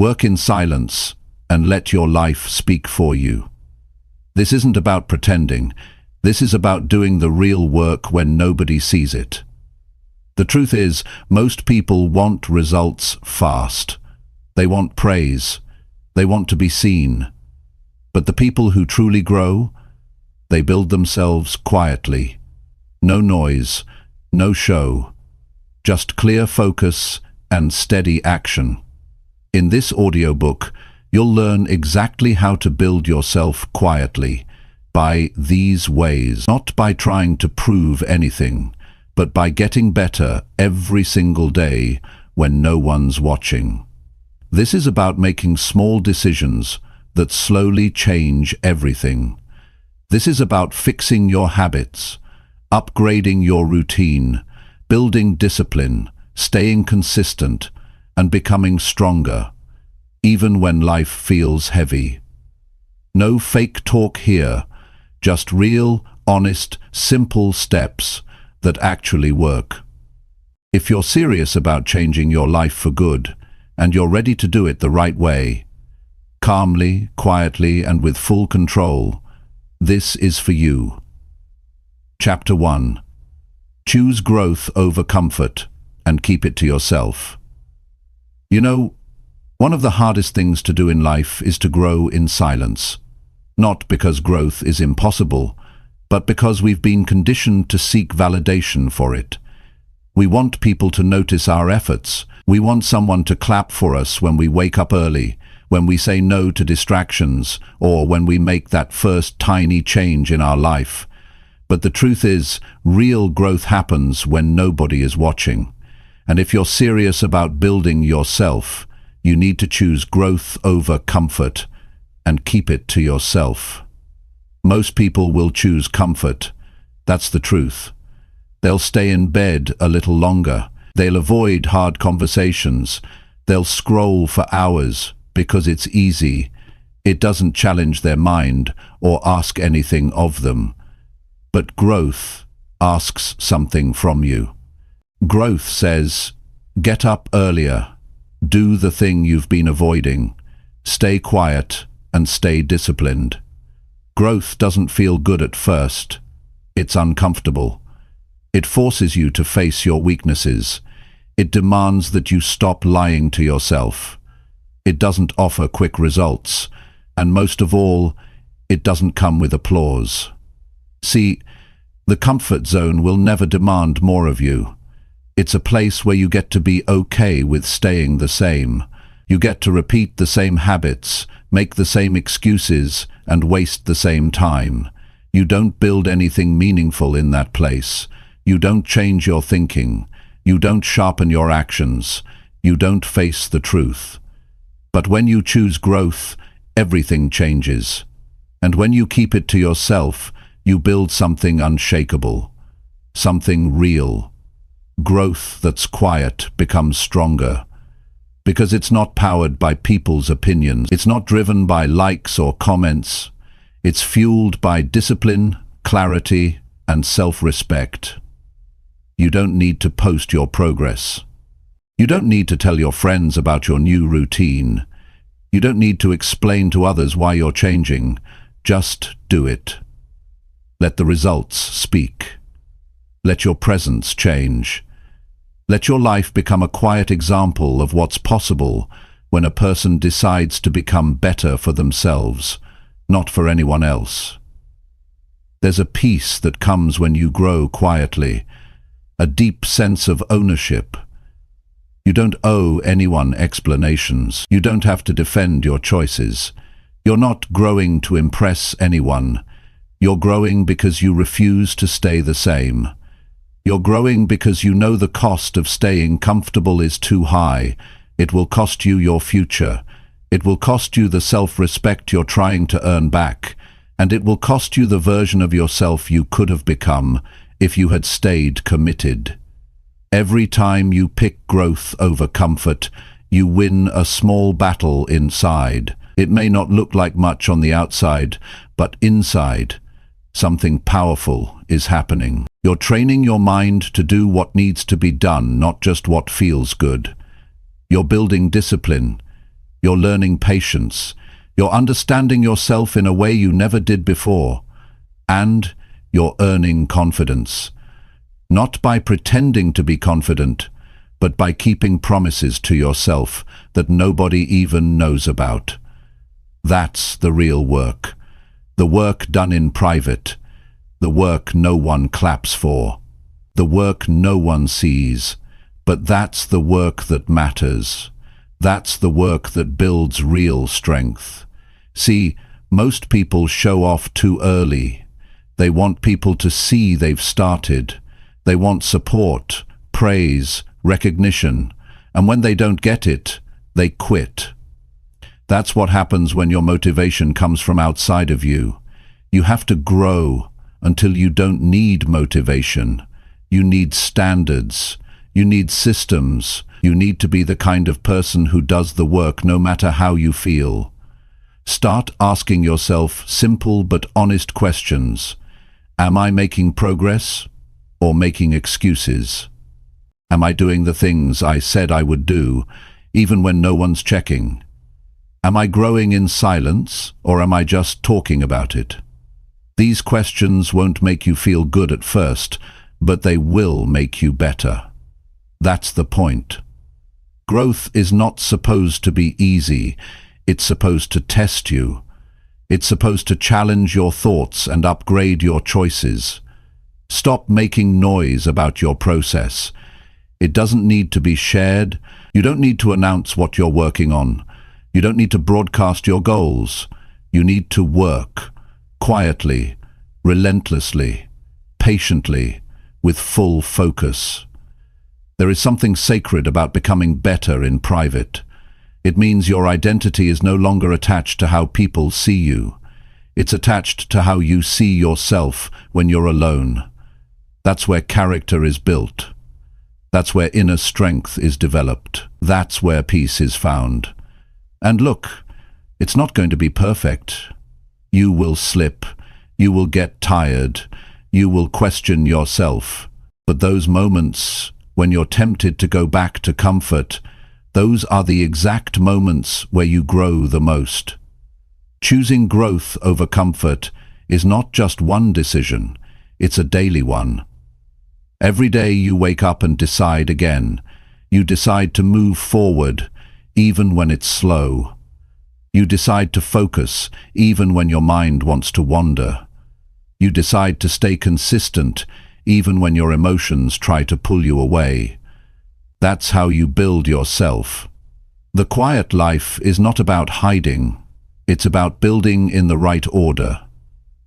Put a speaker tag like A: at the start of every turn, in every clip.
A: Work in silence and let your life speak for you. This isn't about pretending. This is about doing the real work when nobody sees it. The truth is, most people want results fast. They want praise. They want to be seen. But the people who truly grow, they build themselves quietly. No noise, no show, just clear focus and steady action. In this audiobook, you'll learn exactly how to build yourself quietly, by these ways, not by trying to prove anything, but by getting better every single day when no one's watching. This is about making small decisions that slowly change everything. This is about fixing your habits, upgrading your routine, building discipline, staying consistent, and becoming stronger, even when life feels heavy. No fake talk here, just real, honest, simple steps that actually work. If you're serious about changing your life for good, and you're ready to do it the right way, calmly, quietly, and with full control, this is for you. Chapter 1. Choose growth over comfort and keep it to yourself. You know, one of the hardest things to do in life is to grow in silence. Not because growth is impossible, but because we've been conditioned to seek validation for it. We want people to notice our efforts. We want someone to clap for us when we wake up early, when we say no to distractions, or when we make that first tiny change in our life. But the truth is, real growth happens when nobody is watching. And if you're serious about building yourself, you need to choose growth over comfort and keep it to yourself. Most people will choose comfort. That's the truth. They'll stay in bed a little longer. They'll avoid hard conversations. They'll scroll for hours because it's easy. It doesn't challenge their mind or ask anything of them. But growth asks something from you. Growth says, get up earlier, do the thing you've been avoiding, stay quiet and stay disciplined. Growth doesn't feel good at first. It's uncomfortable. It forces you to face your weaknesses. It demands that you stop lying to yourself. It doesn't offer quick results. And most of all, it doesn't come with applause. See, the comfort zone will never demand more of you. It's a place where you get to be okay with staying the same. You get to repeat the same habits, make the same excuses, and waste the same time. You don't build anything meaningful in that place. You don't change your thinking. You don't sharpen your actions. You don't face the truth. But when you choose growth, everything changes. And when you keep it to yourself, you build something unshakable, something real. Growth that's quiet becomes stronger. Because it's not powered by people's opinions. It's not driven by likes or comments. It's fueled by discipline, clarity, and self-respect. You don't need to post your progress. You don't need to tell your friends about your new routine. You don't need to explain to others why you're changing. Just do it. Let the results speak. Let your presence change. Let your life become a quiet example of what's possible when a person decides to become better for themselves, not for anyone else. There's a peace that comes when you grow quietly, a deep sense of ownership. You don't owe anyone explanations. You don't have to defend your choices. You're not growing to impress anyone. You're growing because you refuse to stay the same. You're growing because you know the cost of staying comfortable is too high. It will cost you your future. It will cost you the self-respect you're trying to earn back. And it will cost you the version of yourself you could have become if you had stayed committed. Every time you pick growth over comfort, you win a small battle inside. It may not look like much on the outside, but inside, something powerful is happening. You're training your mind to do what needs to be done, not just what feels good. You're building discipline. You're learning patience. You're understanding yourself in a way you never did before. And you're earning confidence. Not by pretending to be confident, but by keeping promises to yourself that nobody even knows about. That's the real work. The work done in private. The work no one claps for. The work no one sees. But that's the work that matters. That's the work that builds real strength. See, most people show off too early. They want people to see they've started. They want support, praise, recognition, and when they don't get it, they quit. That's what happens when your motivation comes from outside of you. You have to grow until you don't need motivation. You need standards. You need systems. You need to be the kind of person who does the work no matter how you feel. Start asking yourself simple but honest questions. Am I making progress or making excuses? Am I doing the things I said I would do, even when no one's checking? Am I growing in silence, or am I just talking about it? These questions won't make you feel good at first, but they will make you better. That's the point. Growth is not supposed to be easy. It's supposed to test you. It's supposed to challenge your thoughts and upgrade your choices. Stop making noise about your process. It doesn't need to be shared. You don't need to announce what you're working on. You don't need to broadcast your goals. You need to work quietly, relentlessly, patiently, with full focus. There is something sacred about becoming better in private. It means your identity is no longer attached to how people see you. It's attached to how you see yourself when you're alone. That's where character is built. That's where inner strength is developed. That's where peace is found. And look, it's not going to be perfect. You will slip. You will get tired. You will question yourself. But those moments when you're tempted to go back to comfort, those are the exact moments where you grow the most. Choosing growth over comfort is not just one decision, it's a daily one. Every day you wake up and decide again. You decide to move forward, even when it's slow. You decide to focus, even when your mind wants to wander. You decide to stay consistent, even when your emotions try to pull you away. That's how you build yourself. The quiet life is not about hiding. It's about building in the right order.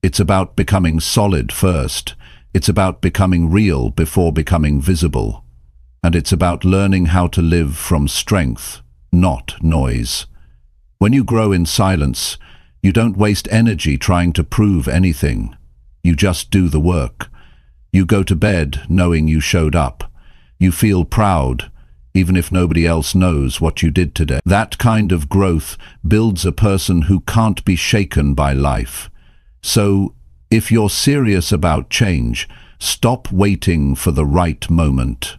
A: It's about becoming solid first. It's about becoming real before becoming visible. And it's about learning how to live from strength, not noise. When you grow in silence, you don't waste energy trying to prove anything. You just do the work. You go to bed knowing you showed up. You feel proud, even if nobody else knows what you did today. That kind of growth builds a person who can't be shaken by life. So, if you're serious about change, stop waiting for the right moment.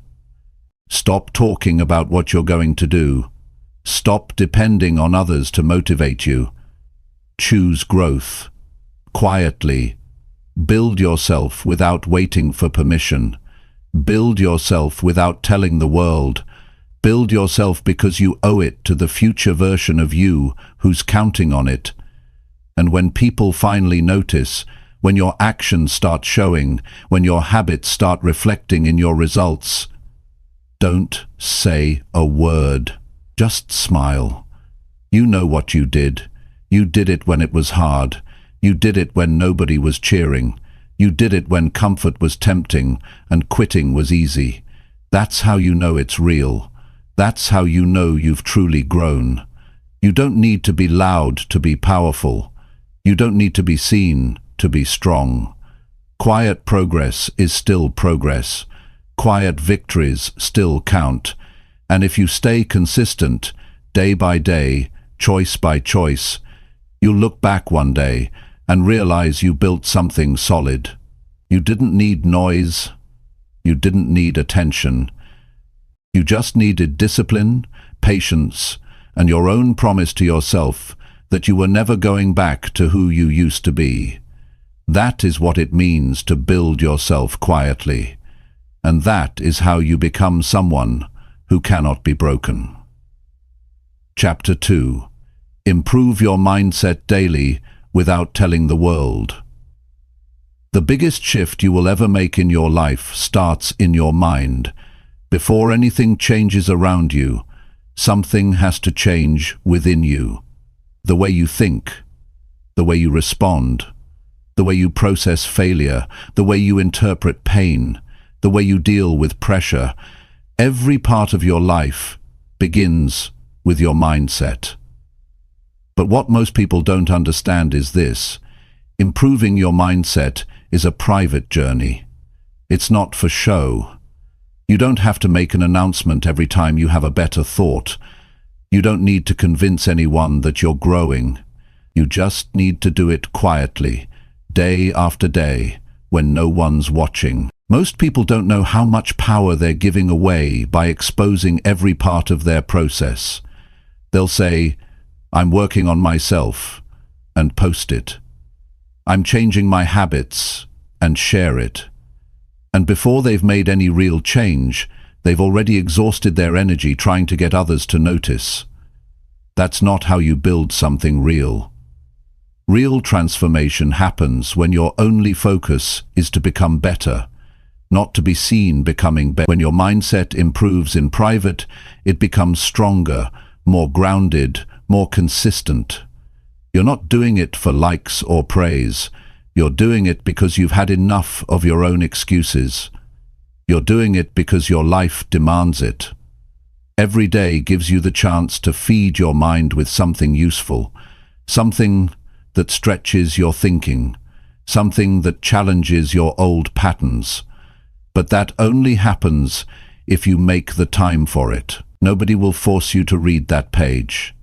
A: Stop talking about what you're going to do. Stop depending on others to motivate you. Choose growth. Quietly. Build yourself without waiting for permission. Build yourself without telling the world. Build yourself because you owe it to the future version of you who's counting on it. And when people finally notice, when your actions start showing, when your habits start reflecting in your results, don't say a word. Just smile. You know what you did. You did it when it was hard. You did it when nobody was cheering. You did it when comfort was tempting and quitting was easy. That's how you know it's real. That's how you know you've truly grown. You don't need to be loud to be powerful. You don't need to be seen to be strong. Quiet progress is still progress. Quiet victories still count. And if you stay consistent, day by day, choice by choice, you'll look back one day and realize you built something solid. You didn't need noise. You didn't need attention. You just needed discipline, patience, and your own promise to yourself that you were never going back to who you used to be. That is what it means to build yourself quietly, and that is how you become someone who cannot be broken. Chapter 2. Improve your mindset daily without telling the world. The biggest shift you will ever make in your life starts in your mind. Before anything changes around you, something has to change within you. The way you think, the way you respond, the way you process failure, the way you interpret pain, the way you deal with pressure. Every part of your life begins with your mindset. But what most people don't understand is this: improving your mindset is a private journey. It's not for show. You don't have to make an announcement every time you have a better thought. You don't need to convince anyone that you're growing. You just need to do it quietly, day after day, when no one's watching. Most people don't know how much power they're giving away by exposing every part of their process. They'll say, "I'm working on myself," and post it. "I'm changing my habits," and share it. And before they've made any real change, they've already exhausted their energy trying to get others to notice. That's not how you build something real. Real transformation happens when your only focus is to become better, not to be seen becoming better. When your mindset improves in private, it becomes stronger, more grounded, more consistent. You're not doing it for likes or praise. You're doing it because you've had enough of your own excuses. You're doing it because your life demands it. Every day gives you the chance to feed your mind with something useful, something that stretches your thinking, something that challenges your old patterns. But that only happens if you make the time for it. Nobody will force you to read that page.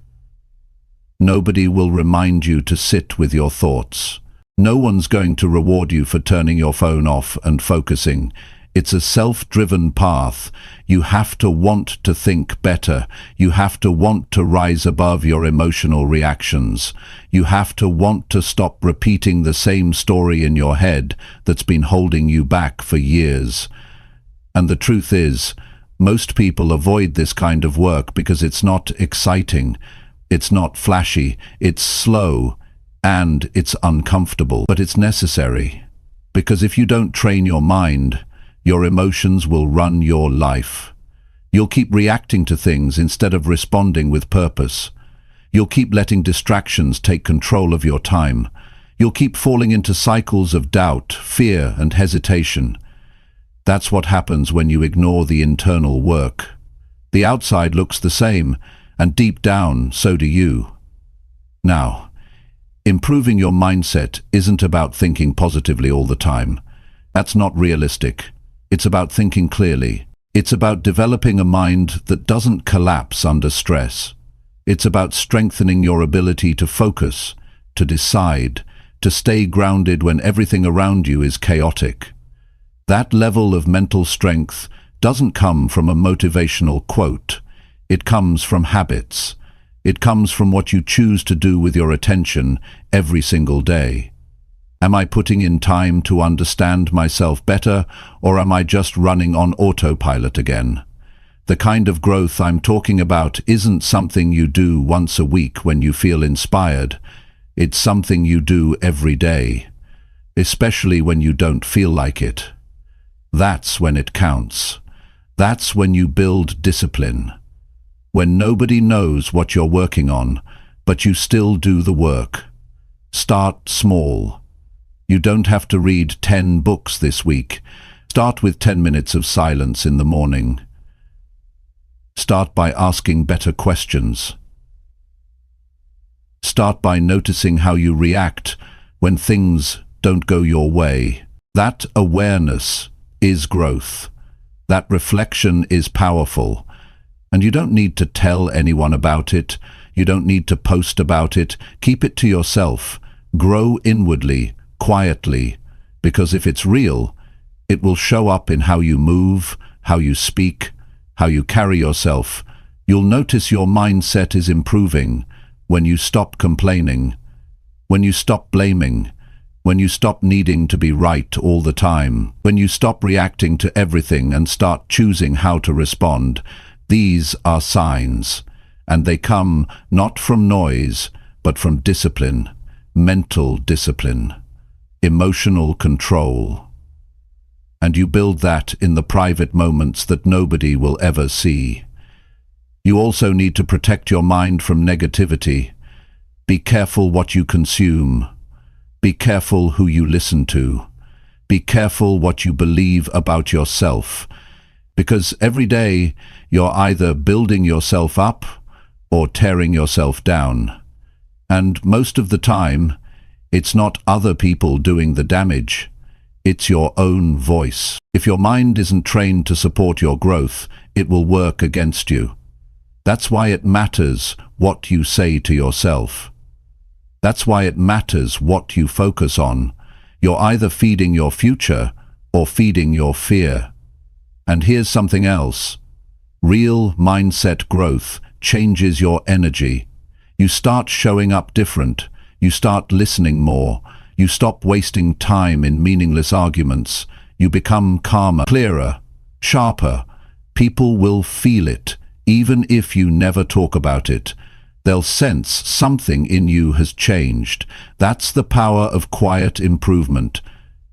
A: Nobody will remind you to sit with your thoughts. No one's going to reward you for turning your phone off and focusing. It's a self-driven path. You have to want to think better. You have to want to rise above your emotional reactions. You have to want to stop repeating the same story in your head that's been holding you back for years. And the truth is, most people avoid this kind of work because it's not exciting, it's not flashy, it's slow, and it's uncomfortable. But it's necessary, because if you don't train your mind, your emotions will run your life. You'll keep reacting to things instead of responding with purpose. You'll keep letting distractions take control of your time. You'll keep falling into cycles of doubt, fear, and hesitation. That's what happens when you ignore the internal work. The outside looks the same, and deep down, so do you. Now, improving your mindset isn't about thinking positively all the time. That's not realistic. It's about thinking clearly. It's about developing a mind that doesn't collapse under stress. It's about strengthening your ability to focus, to decide, to stay grounded when everything around you is chaotic. That level of mental strength doesn't come from a motivational quote. It comes from habits. It comes from what you choose to do with your attention every single day. Am I putting in time to understand myself better, or am I just running on autopilot again? The kind of growth I'm talking about isn't something you do once a week when you feel inspired. It's something you do every day, especially when you don't feel like it. That's when it counts. That's when you build discipline. When nobody knows what you're working on, but you still do the work. Start small. You don't have to read 10 books this week. Start with 10 minutes of silence in the morning. Start by asking better questions. Start by noticing how you react when things don't go your way. That awareness is growth. That reflection is powerful. And you don't need to tell anyone about it. You don't need to post about it. Keep it to yourself. Grow inwardly, quietly, because if it's real, it will show up in how you move, how you speak, how you carry yourself. You'll notice your mindset is improving when you stop complaining, when you stop blaming, when you stop needing to be right all the time, when you stop reacting to everything and start choosing how to respond. These are signs, and they come not from noise, but from discipline, mental discipline, emotional control. And you build that in the private moments that nobody will ever see. You also need to protect your mind from negativity. Be careful what you consume. Be careful who you listen to. Be careful what you believe about yourself. Because every day you're either building yourself up or tearing yourself down. And most of the time, it's not other people doing the damage. It's your own voice. If your mind isn't trained to support your growth, it will work against you. That's why it matters what you say to yourself. That's why it matters what you focus on. You're either feeding your future or feeding your fear. And here's something else. Real mindset growth changes your energy. You start showing up different. You start listening more. You stop wasting time in meaningless arguments. You become calmer, clearer, sharper. People will feel it, even if you never talk about it. They'll sense something in you has changed. That's the power of quiet improvement.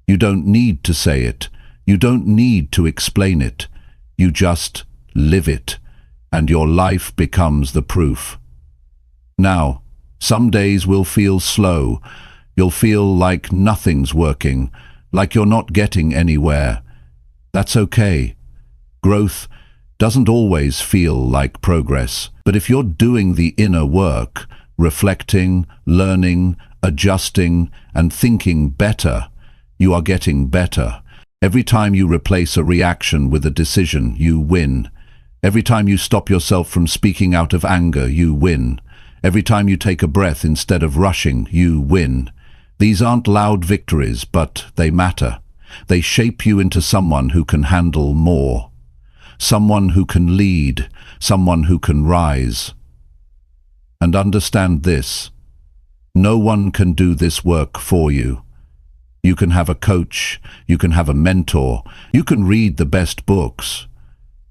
A: You don't need to say it. You don't need to explain it. You just live it, and your life becomes the proof. Now, some days will feel slow. You'll feel like nothing's working, like you're not getting anywhere. That's okay. Growth doesn't always feel like progress, but if you're doing the inner work, reflecting, learning, adjusting, and thinking better, you are getting better. Every time you replace a reaction with a decision, you win. Every time you stop yourself from speaking out of anger, you win. Every time you take a breath instead of rushing, you win. These aren't loud victories, but they matter. They shape you into someone who can handle more. Someone who can lead, someone who can rise. And understand this: no one can do this work for you. You can have a coach, you can have a mentor, you can read the best books.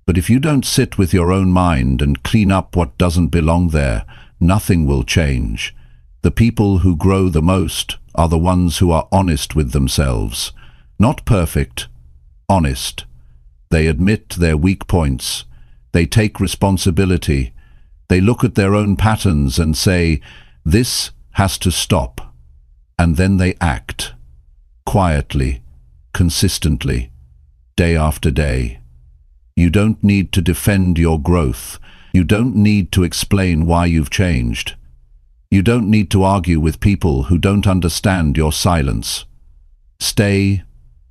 A: But if you don't sit with your own mind and clean up what doesn't belong there, nothing will change. The people who grow the most are the ones who are honest with themselves. Not perfect, honest. They admit their weak points. They take responsibility. They look at their own patterns and say, "This has to stop." And then they act. Quietly, consistently, day after day. You don't need to defend your growth. You don't need to explain why you've changed. You don't need to argue with people who don't understand your silence. Stay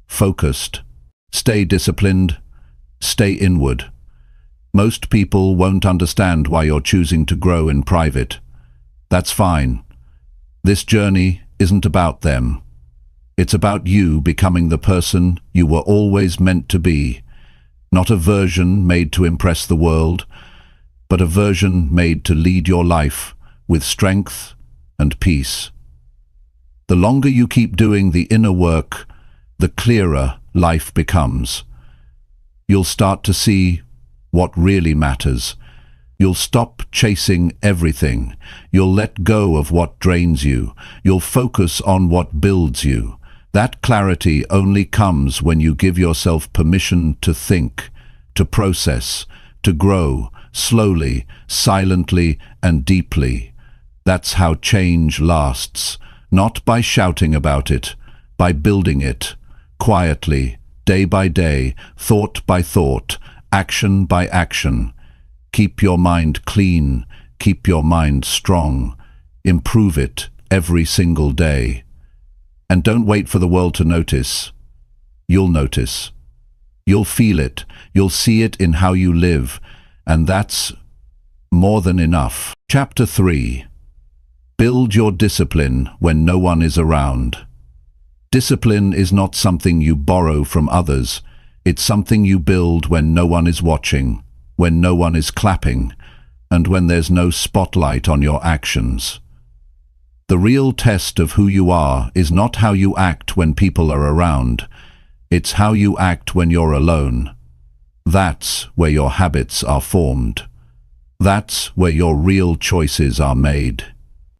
A: focused. Stay disciplined. Stay inward. Most people won't understand why you're choosing to grow in private. That's fine. This journey isn't about them. It's about you becoming the person you were always meant to be. Not a version made to impress the world, but a version made to lead your life with strength and peace. The longer you keep doing the inner work, the clearer life becomes. You'll start to see what really matters. You'll stop chasing everything. You'll let go of what drains you. You'll focus on what builds you. That clarity only comes when you give yourself permission to think, to process, to grow, slowly, silently, and deeply. That's how change lasts, not by shouting about it, by building it, quietly, day by day, thought by thought, action by action. Keep your mind clean, keep your mind strong, improve it every single day. And don't wait for the world to notice. You'll notice. You'll feel it, you'll see it in how you live, and that's more than enough. Chapter 3. Build your discipline when no one is around. Discipline is not something you borrow from others. It's something you build when no one is watching, when no one is clapping, and when there's no spotlight on your actions. The real test of who you are is not how you act when people are around. It's how you act when you're alone. That's where your habits are formed. That's where your real choices are made.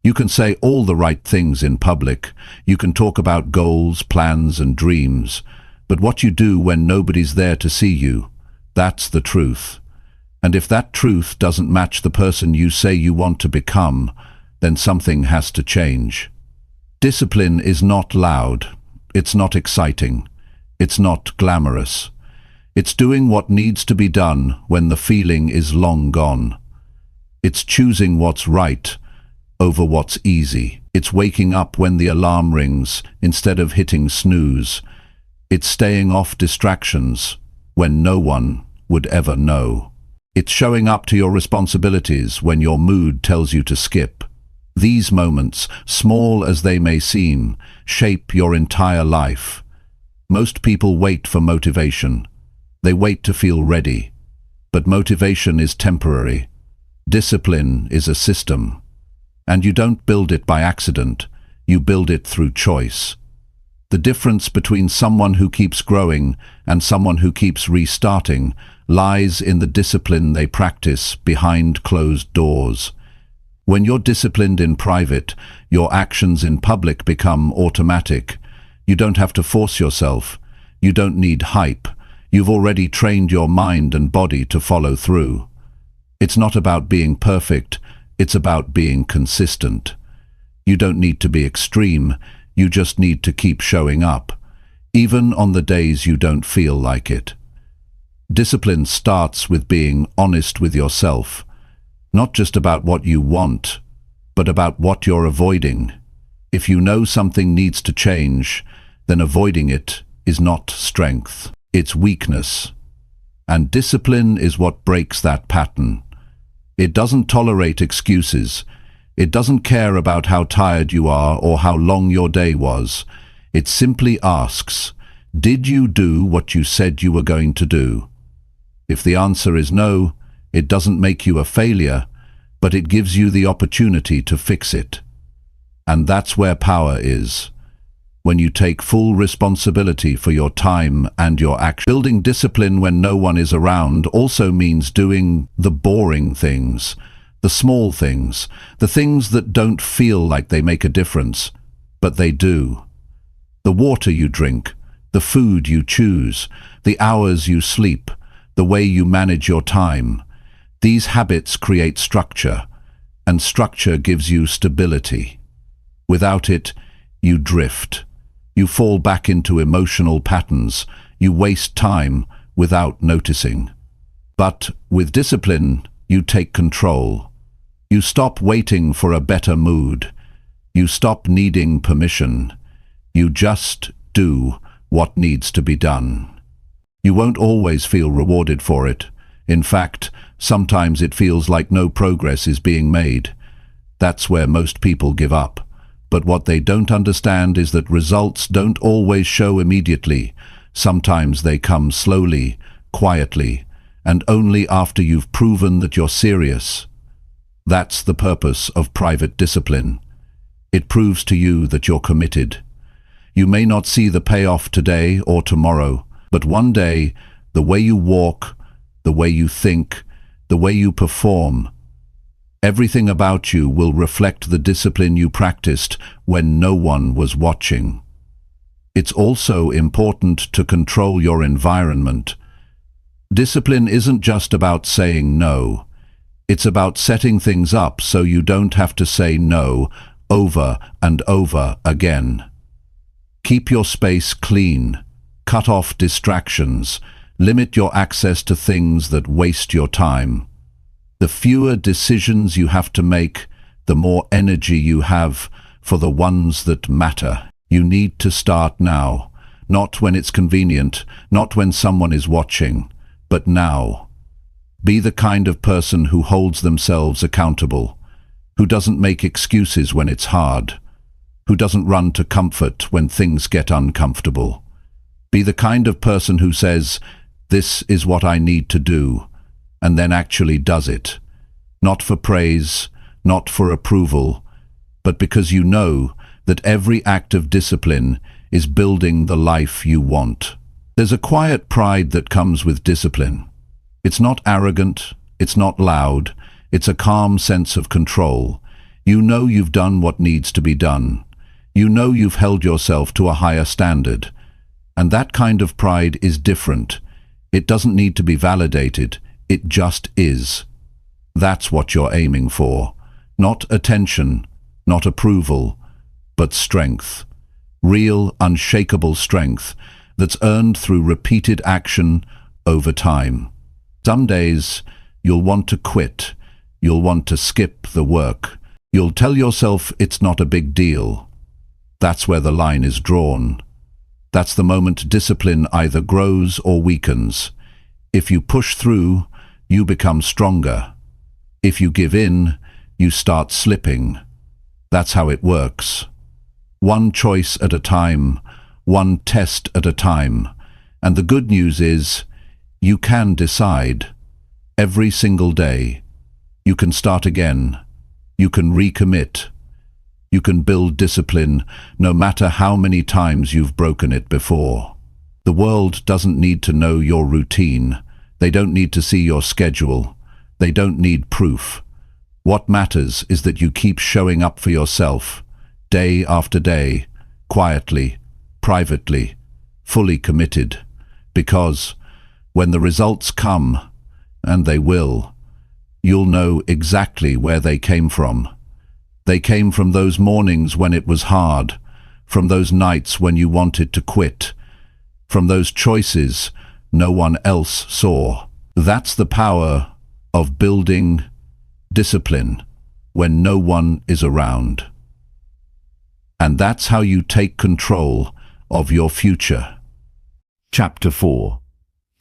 A: You can say all the right things in public. You can talk about goals, plans, and dreams. But what you do when nobody's there to see you, that's the truth. And if that truth doesn't match the person you say you want to become, then something has to change. Discipline is not loud. It's not exciting. It's not glamorous. It's doing what needs to be done when the feeling is long gone. It's choosing what's right over what's easy. It's waking up when the alarm rings instead of hitting snooze. It's staying off distractions when no one would ever know. It's showing up to your responsibilities when your mood tells you to skip. These moments, small as they may seem, shape your entire life. Most people wait for motivation. They wait to feel ready. But motivation is temporary. Discipline is a system. And you don't build it by accident. You build it through choice. The difference between someone who keeps growing and someone who keeps restarting lies in the discipline they practice behind closed doors. When you're disciplined in private, your actions in public become automatic. You don't have to force yourself. You don't need hype. You've already trained your mind and body to follow through. It's not about being perfect. It's about being consistent. You don't need to be extreme. You just need to keep showing up, even on the days you don't feel like it. Discipline starts with being honest with yourself. Not just about what you want, but about what you're avoiding. If you know something needs to change, then avoiding it is not strength, it's weakness. And discipline is what breaks that pattern. It doesn't tolerate excuses. It doesn't care about how tired you are or how long your day was. It simply asks, did you do what you said you were going to do? If the answer is no, it doesn't make you a failure, but it gives you the opportunity to fix it. And that's where power is. When you take full responsibility for your time and your action. Building discipline when no one is around also means doing the boring things, the small things, the things that don't feel like they make a difference, but they do. The water you drink, the food you choose, the hours you sleep, the way you manage your time. These habits create structure, and structure gives you stability. Without it, you drift. You fall back into emotional patterns. You waste time without noticing. But with discipline, you take control. You stop waiting for a better mood. You stop needing permission. You just do what needs to be done. You won't always feel rewarded for it. In fact, sometimes it feels like no progress is being made. That's where most people give up. But what they don't understand is that results don't always show immediately. Sometimes they come slowly, quietly, and only after you've proven that you're serious. That's the purpose of private discipline. It proves to you that you're committed. You may not see the payoff today or tomorrow, but one day, the way you walk, the way you think, the way you perform, everything about you will reflect the discipline you practiced when no one was watching. It's also important to control your environment. Discipline isn't just about saying no. It's about setting things up so you don't have to say no over and over again. Keep your space clean. Cut off distractions. Limit your access to things that waste your time. The fewer decisions you have to make, the more energy you have for the ones that matter. You need to start now, not when it's convenient, not when someone is watching, but now. Be the kind of person who holds themselves accountable, who doesn't make excuses when it's hard, who doesn't run to comfort when things get uncomfortable. Be the kind of person who says, "This is what I need to do," and then actually does it. Not for praise, not for approval, but because you know that every act of discipline is building the life you want. There's a quiet pride that comes with discipline. It's not arrogant, it's not loud, it's a calm sense of control. You know you've done what needs to be done. You know you've held yourself to a higher standard. And that kind of pride is different. It doesn't need to be validated, it just is. That's what you're aiming for. Not attention, not approval, but strength. Real, unshakable strength that's earned through repeated action over time. Some days, you'll want to quit. You'll want to skip the work. You'll tell yourself it's not a big deal. That's where the line is drawn. That's the moment discipline either grows or weakens. If you push through, you become stronger. If you give in, you start slipping. That's how it works. One choice at a time, one test at a time. And the good news is, you can decide. Every single day. You can start again. You can recommit. You can build discipline no matter how many times you've broken it before. The world doesn't need to know your routine. They don't need to see your schedule. They don't need proof. What matters is that you keep showing up for yourself, day after day, quietly, privately, fully committed. Because when the results come, and they will, you'll know exactly where they came from. They came from those mornings when it was hard, from those nights when you wanted to quit, from those choices no one else saw. That's the power of building discipline when no one is around. And that's how you take control of your future.
B: Chapter 4.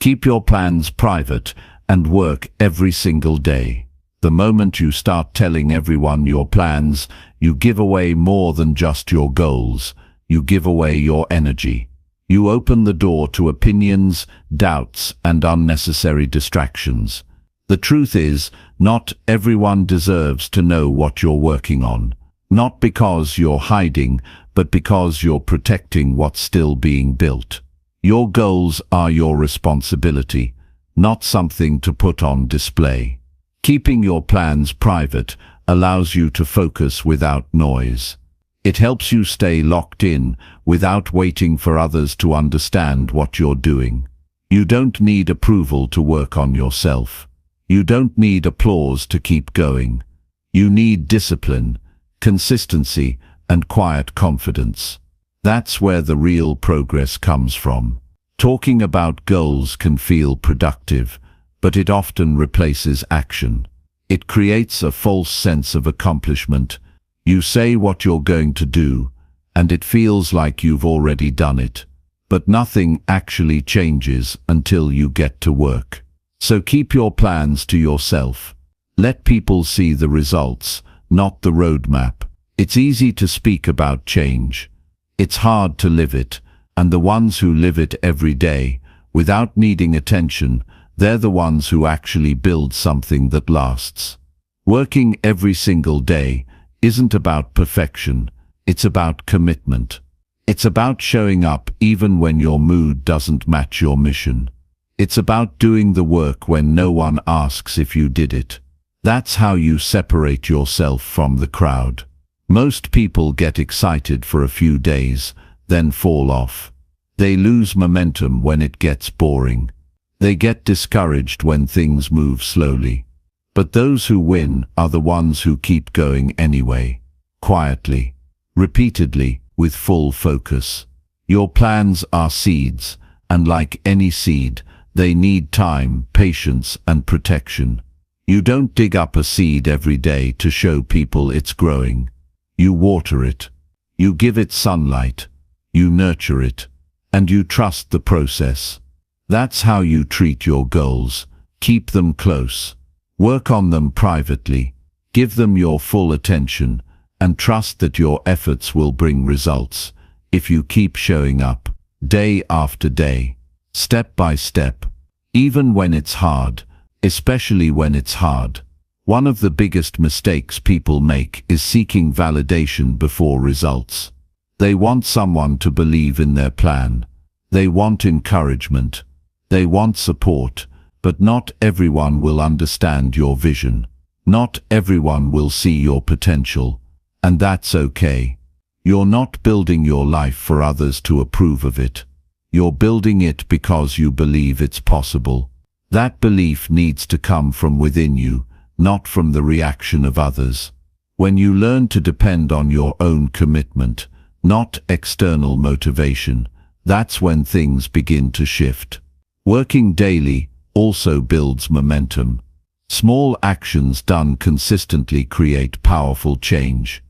B: Keep your plans private and work every single day. The moment you start telling everyone your plans, you give away more than just your goals. You give away your energy. You open the door to opinions, doubts, and unnecessary distractions. The truth is, not everyone deserves to know what you're working on. Not because you're hiding, but because you're protecting what's still being built. Your goals are your responsibility, not something to put on display. Keeping your plans private allows you to focus without noise. It helps you stay locked in without waiting for others to understand what you're doing. You don't need approval to work on yourself. You don't need applause to keep going. You need discipline, consistency, and quiet confidence. That's where the real progress comes from. Talking about goals can feel productive, but it often replaces action. It creates a false sense of accomplishment. You say what you're going to do, and it feels like you've already done it. But nothing actually changes until you get to work. So keep your plans to yourself. Let people see the results, not the roadmap. It's easy to speak about change. It's hard to live it, and the ones who live it every day, without needing attention, they're the ones who actually build something that lasts. Working every single day isn't about perfection, it's about commitment. It's about showing up even when your mood doesn't match your mission. It's about doing the work when no one asks if you did it. That's how you separate yourself from the crowd. Most people get excited for a few days, then fall off. They lose momentum when it gets boring. They get discouraged when things move slowly. But those who win are the ones who keep going anyway, quietly, repeatedly, with full focus. Your plans are seeds, and like any seed, they need time, patience, and protection. You don't dig up a seed every day to show people it's growing. You water it. You give it sunlight. You nurture it. And you trust the process. That's how you treat your goals. Keep them close. Work on them privately. Give them your full attention, and trust that your efforts will bring results if you keep showing up, day after day, step by step, even when it's hard, especially when it's hard. One of the biggest mistakes people make is seeking validation before results. They want someone to believe in their plan. They want encouragement. They want support, but not everyone will understand your vision. Not everyone will see your potential, and that's okay. You're not building your life for others to approve of it. You're building it because you believe it's possible. That belief needs to come from within you, not from the reaction of others. When you learn to depend on your own commitment, not external motivation, that's when things begin to shift. Working daily also builds momentum. Small actions done consistently create powerful change.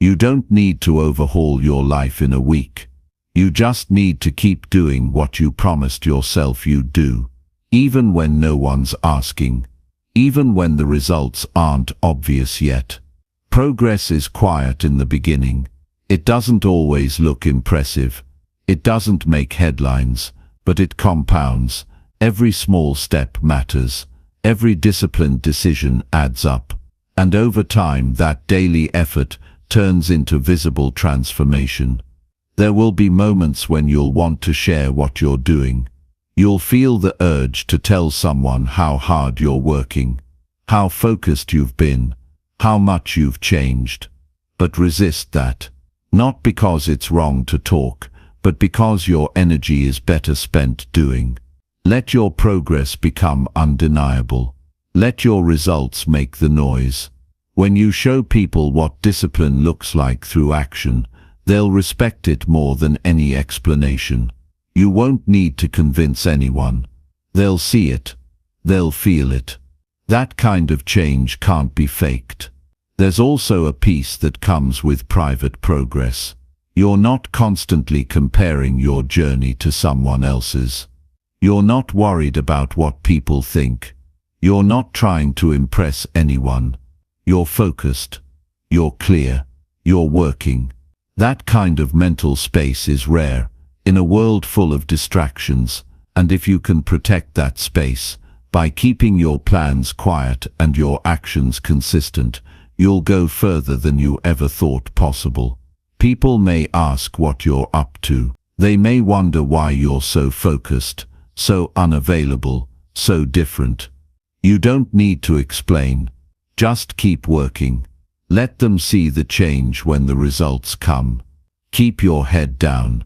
B: You don't need to overhaul your life in a week. You just need to keep doing what you promised yourself you'd do, even when no one's asking, even when the results aren't obvious yet. Progress is quiet in the beginning. It doesn't always look impressive. It doesn't make headlines, but it compounds. Every small step matters. Every disciplined decision adds up. And over time, that daily effort turns into visible transformation. There will be moments when you'll want to share what you're doing. You'll feel the urge to tell someone how hard you're working, how focused you've been, how much you've changed. But resist that. Not because it's wrong to talk, but because your energy is better spent doing. Let your progress become undeniable. Let your results make the noise. When you show people what discipline looks like through action, they'll respect it more than any explanation. You won't need to convince anyone. They'll see it. They'll feel it. That kind of change can't be faked. There's also a peace that comes with private progress. You're not constantly comparing your journey to someone else's. You're not worried about what people think. You're not trying to impress anyone. You're focused. You're clear. You're working. That kind of mental space is rare in a world full of distractions, and if you can protect that space by keeping your plans quiet and your actions consistent, you'll go further than you ever thought possible. People may ask what you're up to. They may wonder why you're so focused, so unavailable, so different. You don't need to explain. Just keep working. Let them see the change when the results come. Keep your head down.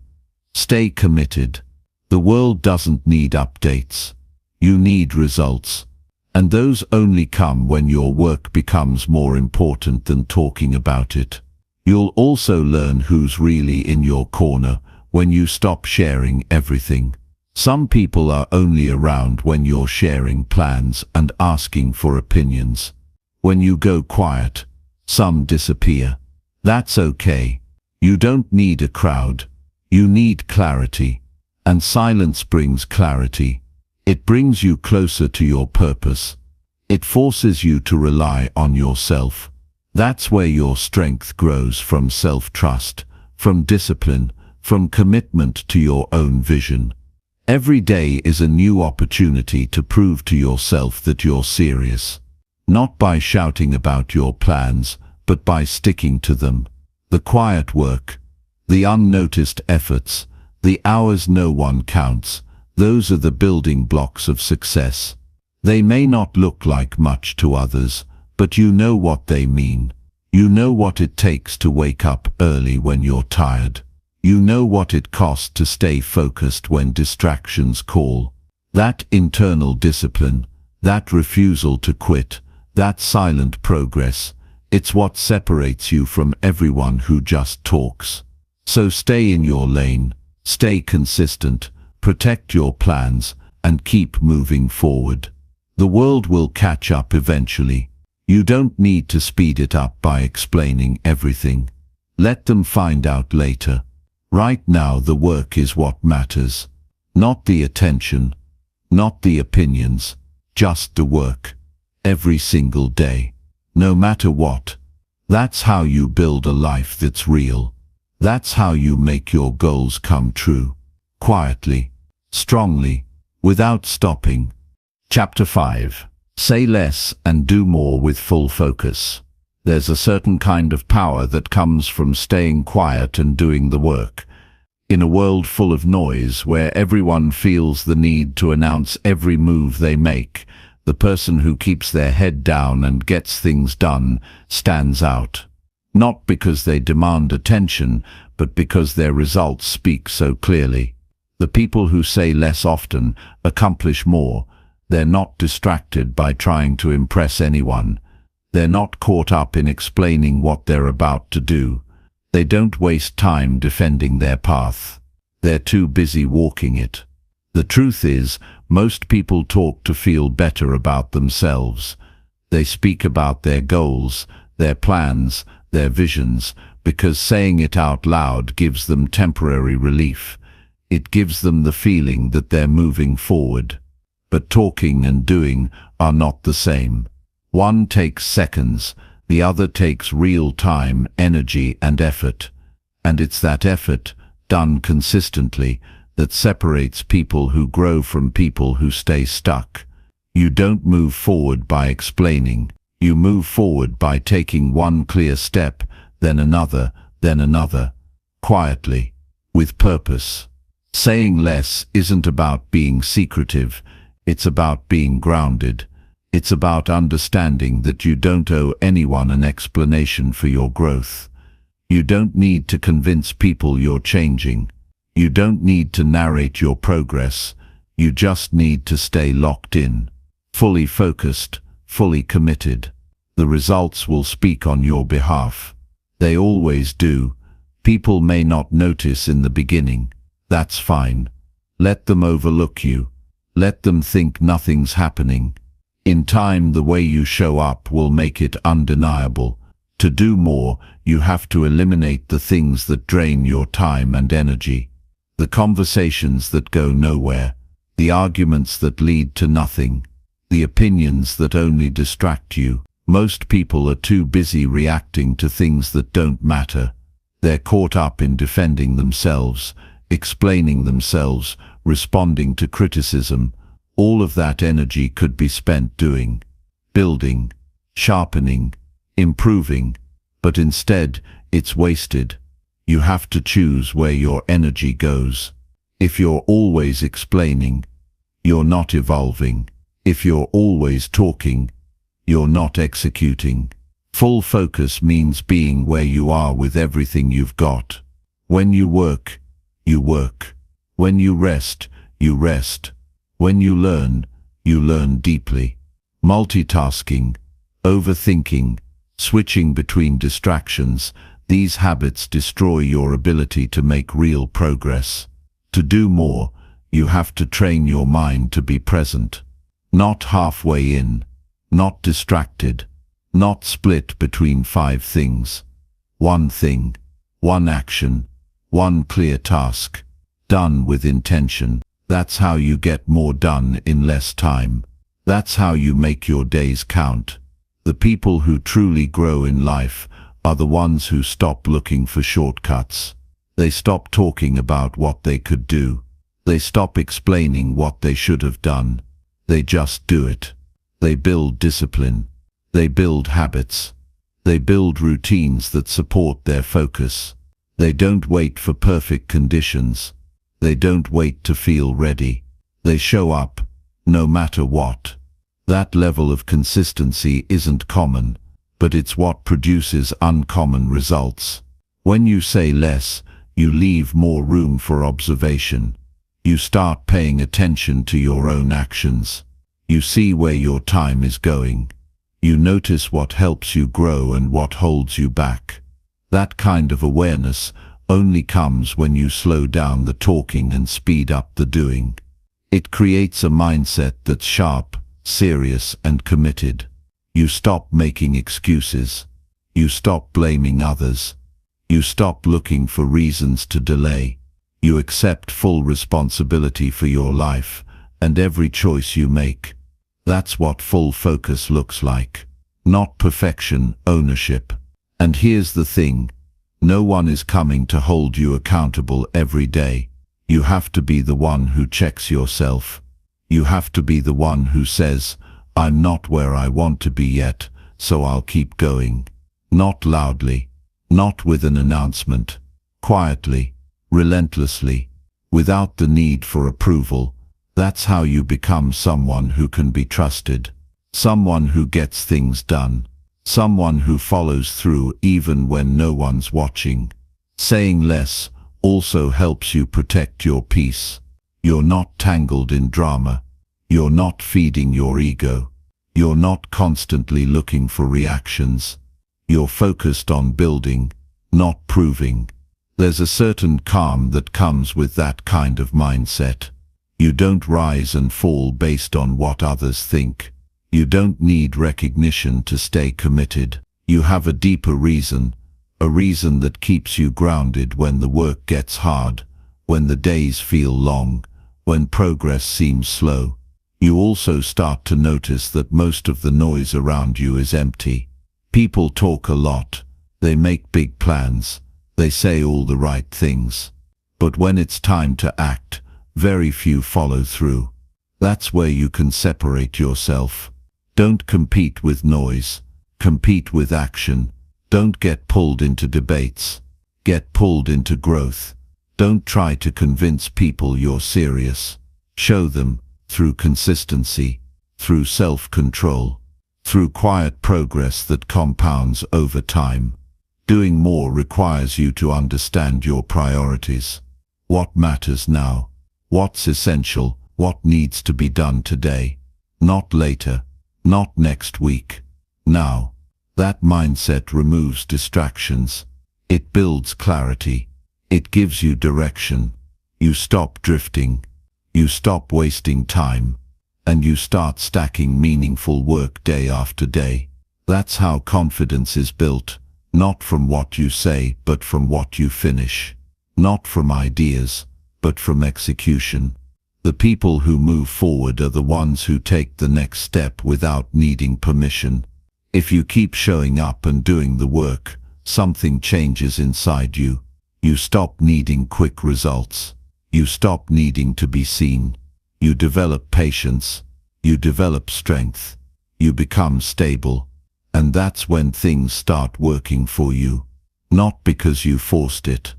B: Stay committed. The world doesn't need updates. You need results. And those only come when your work becomes more important than talking about it. You'll also learn who's really in your corner when you stop sharing everything. Some people are only around when you're sharing plans and asking for opinions. When you go quiet, some disappear. That's okay. You don't need a crowd. You need clarity. And silence brings clarity. It brings you closer to your purpose. It forces you to rely on yourself. That's where your strength grows, from self-trust, from discipline, from commitment to your own vision. Every day is a new opportunity to prove to yourself that you're serious. Not by shouting about your plans, but by sticking to them. The quiet work, the unnoticed efforts, the hours no one counts, those are the building blocks of success. They may not look like much to others, but you know what they mean. You know what it takes to wake up early when you're tired. You know what it costs to stay focused when distractions call. That internal discipline, that refusal to quit, that silent progress, it's what separates you from everyone who just talks. So stay in your lane, stay consistent, protect your plans, and keep moving forward. The world will catch up eventually. You don't need to speed it up by explaining everything. Let them find out later. Right now the work is what matters. Not the attention, not the opinions, just the work. Every single day. No matter what. That's how you build a life that's real. That's how you make your goals come true. Quietly, strongly, without stopping. Chapter 5. Say less and do more with full focus. There's a certain kind of power that comes from staying quiet and doing the work. In a world full of noise, where everyone feels the need to announce every move they make, the person who keeps their head down and gets things done stands out. Not because they demand attention, but because their results speak so clearly. The people who say less often accomplish more. They're not distracted by trying to impress anyone. They're not caught up in explaining what they're about to do. They don't waste time defending their path. They're too busy walking it. The truth is, most people talk to feel better about themselves. They speak about their goals, their plans, their visions, because saying it out loud gives them temporary relief. It gives them the feeling that they're moving forward. But talking and doing are not the same. One takes seconds, the other takes real time, energy and effort. And it's that effort, done consistently, that separates people who grow from people who stay stuck. You don't move forward by explaining. You move forward by taking one clear step, then another, quietly, with purpose. Saying less isn't about being secretive, it's about being grounded. It's about understanding that you don't owe anyone an explanation for your growth. You don't need to convince people you're changing. You don't need to narrate your progress. You just need to stay locked in, fully focused, fully committed. The results will speak on your behalf. They always do. People may not notice in the beginning. That's fine. Let them overlook you. Let them think nothing's happening. In time, the way you show up will make it undeniable. To do more, you have to eliminate the things that drain your time and energy. The conversations that go nowhere. The arguments that lead to nothing. The opinions that only distract you. Most people are too busy reacting to things that don't matter. They're caught up in defending themselves, explaining themselves, responding to criticism. All of that energy could be spent doing, building, sharpening, improving, but instead it's wasted. You have to choose where your energy goes. If you're always explaining, you're not evolving. If you're always talking, you're not executing. Full focus means being where you are with everything you've got. When you work, you work. When you rest, you rest. When you learn deeply. Multitasking, overthinking, switching between distractions, these habits destroy your ability to make real progress. To do more, you have to train your mind to be present. Not halfway in, not distracted, not split between 5 things. One thing, one action, one clear task, done with intention. That's how you get more done in less time. That's how you make your days count. The people who truly grow in life are the ones who stop looking for shortcuts. They stop talking about what they could do. They stop explaining what they should have done. They just do it. They build discipline. They build habits. They build routines that support their focus. They don't wait for perfect conditions. They don't wait to feel ready. They show up, no matter what. That level of consistency isn't common, but it's what produces uncommon results. When you say less, you leave more room for observation. You start paying attention to your own actions. You see where your time is going. You notice what helps you grow and what holds you back. That kind of awareness only comes when you slow down the talking and speed up the doing. It creates a mindset that's sharp, serious and committed. You stop making excuses. You stop blaming others. You stop looking for reasons to delay. You accept full responsibility for your life and every choice you make. That's what full focus looks like. Not perfection, ownership. And here's the thing. No one is coming to hold you accountable every day. You have to be the one who checks yourself. You have to be the one who says, I'm not where I want to be yet, so I'll keep going. Not loudly, not with an announcement. Quietly, relentlessly, without the need for approval. That's how you become someone who can be trusted. Someone who gets things done. Someone who follows through even when no one's watching. Saying less also helps you protect your peace. You're not tangled in drama. You're not feeding your ego. You're not constantly looking for reactions. You're focused on building, not proving. There's a certain calm that comes with that kind of mindset. You don't rise and fall based on what others think. You don't need recognition to stay committed. You have a deeper reason, a reason that keeps you grounded when the work gets hard, when the days feel long, when progress seems slow. You also start to notice that most of the noise around you is empty. People talk a lot. They make big plans. They say all the right things. But when it's time to act, very few follow through. That's where you can separate yourself. Don't compete with noise. Compete with action. Don't get pulled into debates. Get pulled into growth. Don't try to convince people you're serious. Show them, through consistency, through self-control, through quiet progress that compounds over time. Doing more requires you to understand your priorities. What matters now? What's essential? What needs to be done today? Not later. Not next week. Now. That mindset removes distractions. It builds clarity. It gives you direction. You stop drifting. You stop wasting time. And you start stacking meaningful work day after day. That's how confidence is built. Not from what you say, but from what you finish. Not from ideas, but from execution. The people who move forward are the ones who take the next step without needing permission. If you keep showing up and doing the work, something changes inside you. You stop needing quick results. You stop needing to be seen. You develop patience. You develop strength. You become stable. And that's when things start working for you. Not because you forced it,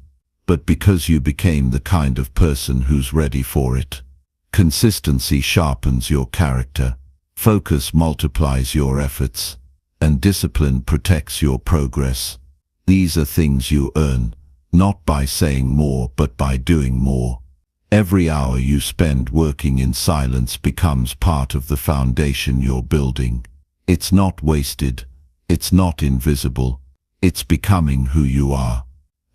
B: but because you became the kind of person who's ready for it. Consistency sharpens your character. Focus multiplies your efforts. And discipline protects your progress. These are things you earn, not by saying more but by doing more. Every hour you spend working in silence becomes part of the foundation you're building. It's not wasted. It's not invisible. It's becoming who you are.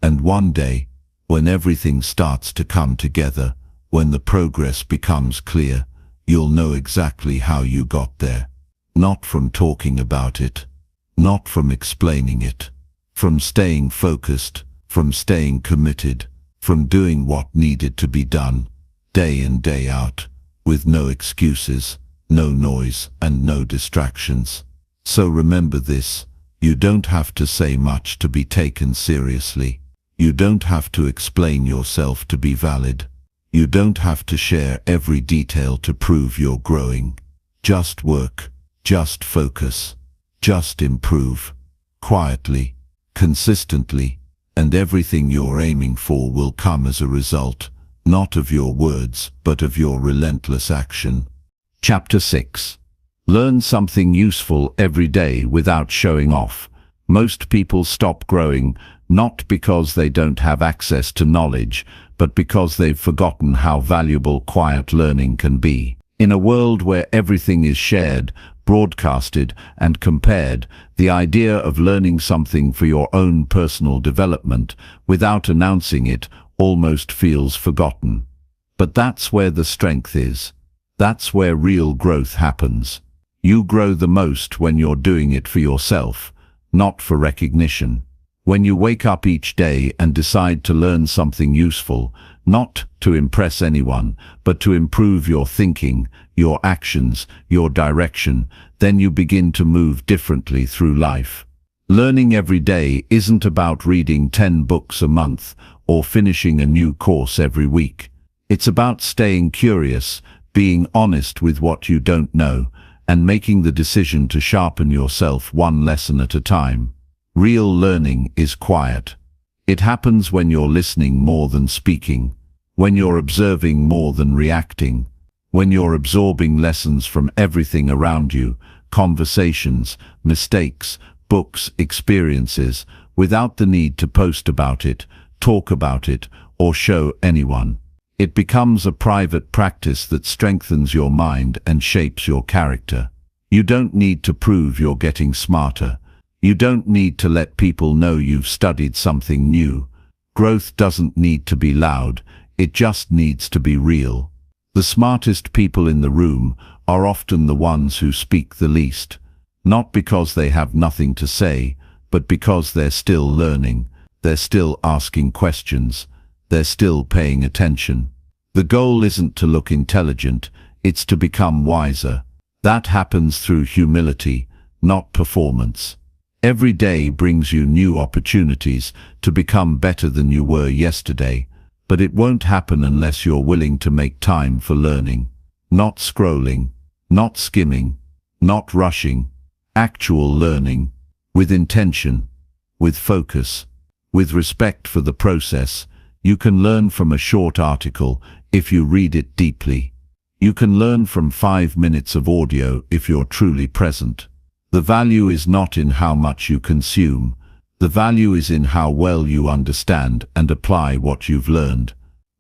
B: And one day, when everything starts to come together, when the progress becomes clear, you'll know exactly how you got there. Not from talking about it, not from explaining it, from staying focused, from staying committed, from doing what needed to be done, day in, day out, with no excuses, no noise, and no distractions. So remember this, you don't have to say much to be taken seriously. You don't have to explain yourself to be valid. You don't have to share every detail to prove you're growing. Just work, just focus, just improve, quietly, consistently, and everything you're aiming for will come as a result, not of your words, but of your relentless action. Chapter 6. Learn something useful every day without showing off. Most people stop growing, not because they don't have access to knowledge, but because they've forgotten how valuable quiet learning can be. In a world where everything is shared, broadcasted, and compared, the idea of learning something for your own personal development without announcing it almost feels forgotten. But that's where the strength is. That's where real growth happens. You grow the most when you're doing it for yourself, not for recognition. When you wake up each day and decide to learn something useful, not to impress anyone, but to improve your thinking, your actions, your direction, then you begin to move differently through life. Learning every day isn't about reading 10 books a month or finishing a new course every week. It's about staying curious, being honest with what you don't know, and making the decision to sharpen yourself one lesson at a time. Real learning is quiet. It happens when you're listening more than speaking, when you're observing more than reacting, when you're absorbing lessons from everything around you, conversations, mistakes, books, experiences, without the need to post about it, talk about it, or show anyone. It becomes a private practice that strengthens your mind and shapes your character. You don't need to prove you're getting smarter. You don't need to let people know you've studied something new. Growth doesn't need to be loud, it just needs to be real. The smartest people in the room are often the ones who speak the least, not because they have nothing to say, but because they're still learning, they're still asking questions, they're still paying attention. The goal isn't to look intelligent, it's to become wiser. That happens through humility, not performance. Every day brings you new opportunities to become better than you were yesterday, but it won't happen unless you're willing to make time for learning. Not scrolling, not skimming, not rushing. Actual learning, with intention, with focus, with respect for the process. You can learn from a short article if you read it deeply. You can learn from 5 minutes of audio if you're truly present. The value is not in how much you consume. The value is in how well you understand and apply what you've learned.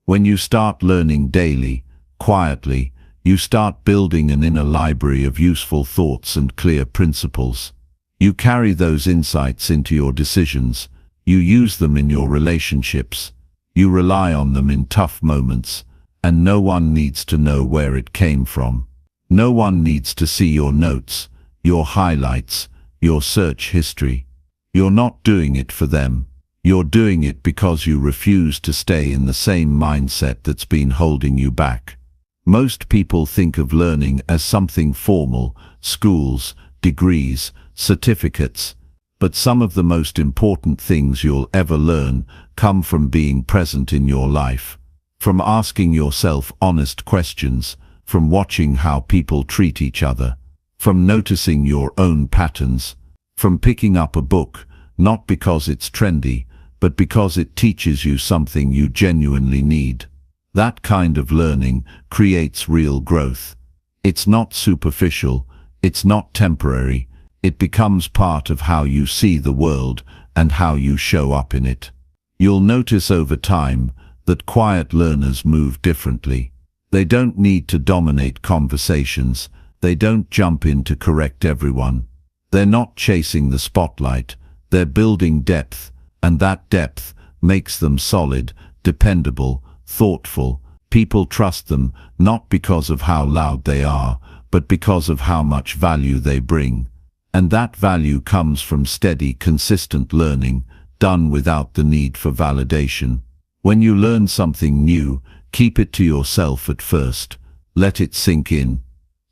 B: When you start learning daily, quietly, you start building an inner library of useful thoughts and clear principles. You carry those insights into your decisions. You use them in your relationships. You rely on them in tough moments, and no one needs to know where it came from. No one needs to see your notes, your highlights, your search history. You're not doing it for them. You're doing it because you refuse to stay in the same mindset that's been holding you back. Most people think of learning as something formal, schools, degrees, certificates. But some of the most important things you'll ever learn come from being present in your life, from asking yourself honest questions, from watching how people treat each other, from noticing your own patterns, from picking up a book, not because it's trendy, but because it teaches you something you genuinely need. That kind of learning creates real growth. It's not superficial, it's not temporary, it becomes part of how you see the world and how you show up in it. You'll notice over time that quiet learners move differently. They don't need to dominate conversations, they don't jump in to correct everyone. They're not chasing the spotlight, they're building depth, and that depth makes them solid, dependable, thoughtful. People trust them not because of how loud they are, but because of how much value they bring. And that value comes from steady, consistent learning, done without the need for validation. When you learn something new, keep it to yourself at first. Let it sink in.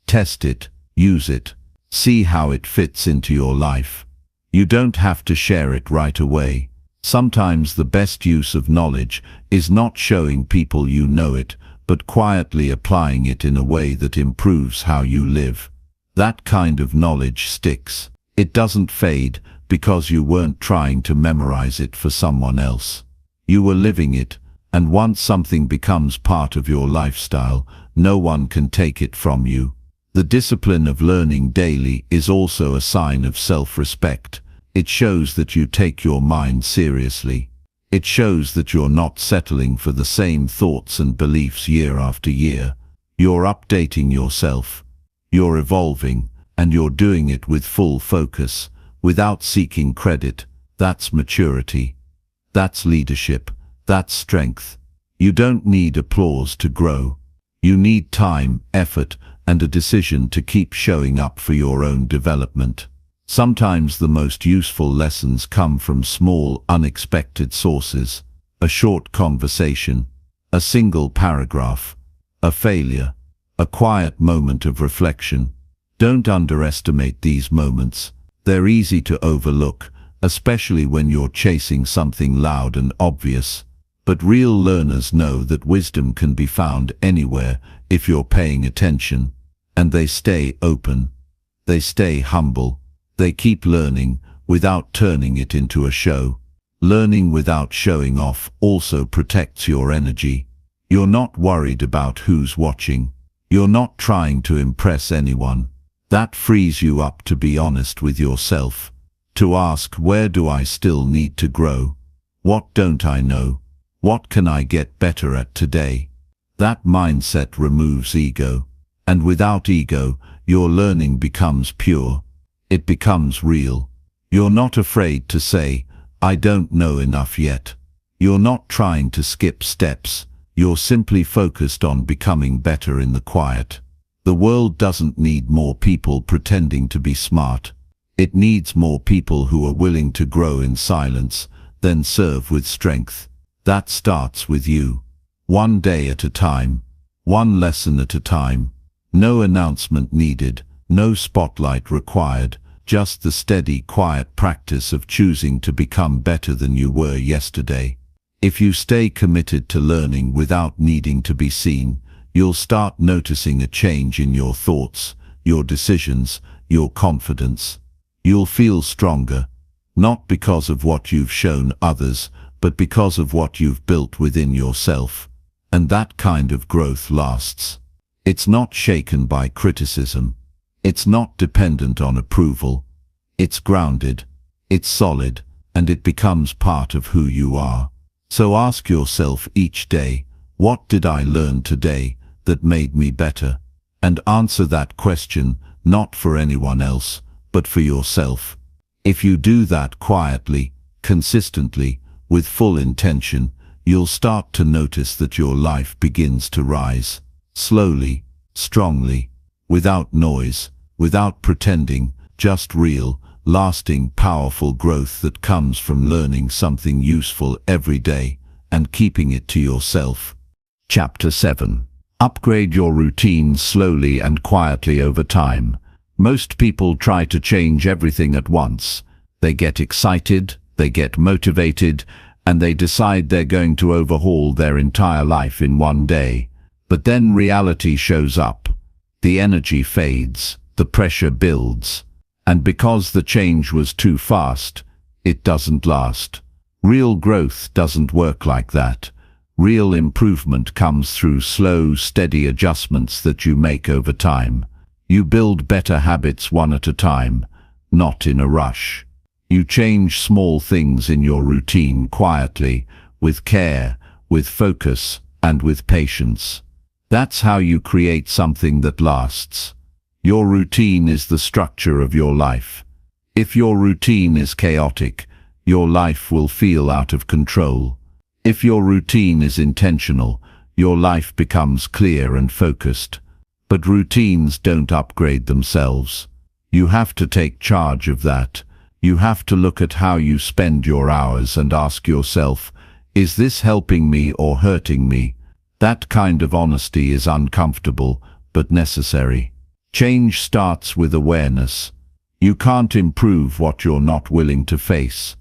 B: Test it, use it, see how it fits into your life. You don't have to share it right away. Sometimes the best use of knowledge is not showing people you know it, but quietly applying it in a way that improves how you live. That kind of knowledge sticks. It doesn't fade because you weren't trying to memorize it for someone else. You were living it, and once something becomes part of your lifestyle, no one can take it from you. The discipline of learning daily is also a sign of self-respect. It shows that you take your mind seriously. It shows that you're not settling for the same thoughts and beliefs year after year. You're updating yourself. You're evolving, and you're doing it with full focus, without seeking credit. That's maturity. That's leadership. That's strength. You don't need applause to grow. You need time, effort, and a decision to keep showing up for your own development. Sometimes the most useful lessons come from small, unexpected sources. A short conversation, a single paragraph, a failure, a quiet moment of reflection. Don't underestimate these moments. They're easy to overlook, especially when you're chasing something loud and obvious. But real learners know that wisdom can be found anywhere if you're paying attention, and they stay open. They stay humble. They keep learning without turning it into a show. Learning without showing off also protects your energy. You're not worried about who's watching. You're not trying to impress anyone. That frees you up to be honest with yourself, to ask, where do I still need to grow? What don't I know? What can I get better at today? That mindset removes ego. And without ego, your learning becomes pure. It becomes real. You're not afraid to say, I don't know enough yet. You're not trying to skip steps. You're simply focused on becoming better in the quiet. The world doesn't need more people pretending to be smart. It needs more people who are willing to grow in silence, then serve with strength. That starts with you. One day at a time. One lesson at a time. No announcement needed. No spotlight required. Just the steady, quiet practice of choosing to become better than you were yesterday. If you stay committed to learning without needing to be seen, you'll start noticing a change in your thoughts, your decisions, your confidence. You'll feel stronger, not because of what you've shown others, but because of what you've built within yourself. And that kind of growth lasts. It's not shaken by criticism. It's not dependent on approval. It's grounded, it's solid, and it becomes part of who you are. So ask yourself each day, what did I learn today that made me better? And answer that question, not for anyone else, but for yourself. If you do that quietly, consistently, with full intention, you'll start to notice that your life begins to rise. Slowly, strongly, without noise, without pretending, just real, lasting, powerful growth that comes from learning something useful every day and keeping it to yourself. Chapter 7. Upgrade your routine slowly and quietly over time. Most people try to change everything at once. They get excited, they get motivated, and they decide they're going to overhaul their entire life in one day. But then reality shows up. The energy fades, the pressure builds. And because the change was too fast, it doesn't last. Real growth doesn't work like that. Real improvement comes through slow, steady adjustments that you make over time. You build better habits one at a time, not in a rush. You change small things in your routine quietly, with care, with focus, and with patience. That's how you create something that lasts. Your routine is the structure of your life. If your routine is chaotic, your life will feel out of control. If your routine is intentional, your life becomes clear and focused. But routines don't upgrade themselves. You have to take charge of that. You have to look at how you spend your hours and ask yourself, is this helping me or hurting me? That kind of honesty is uncomfortable, but necessary. Change starts with awareness. You can't improve what you're not willing to face.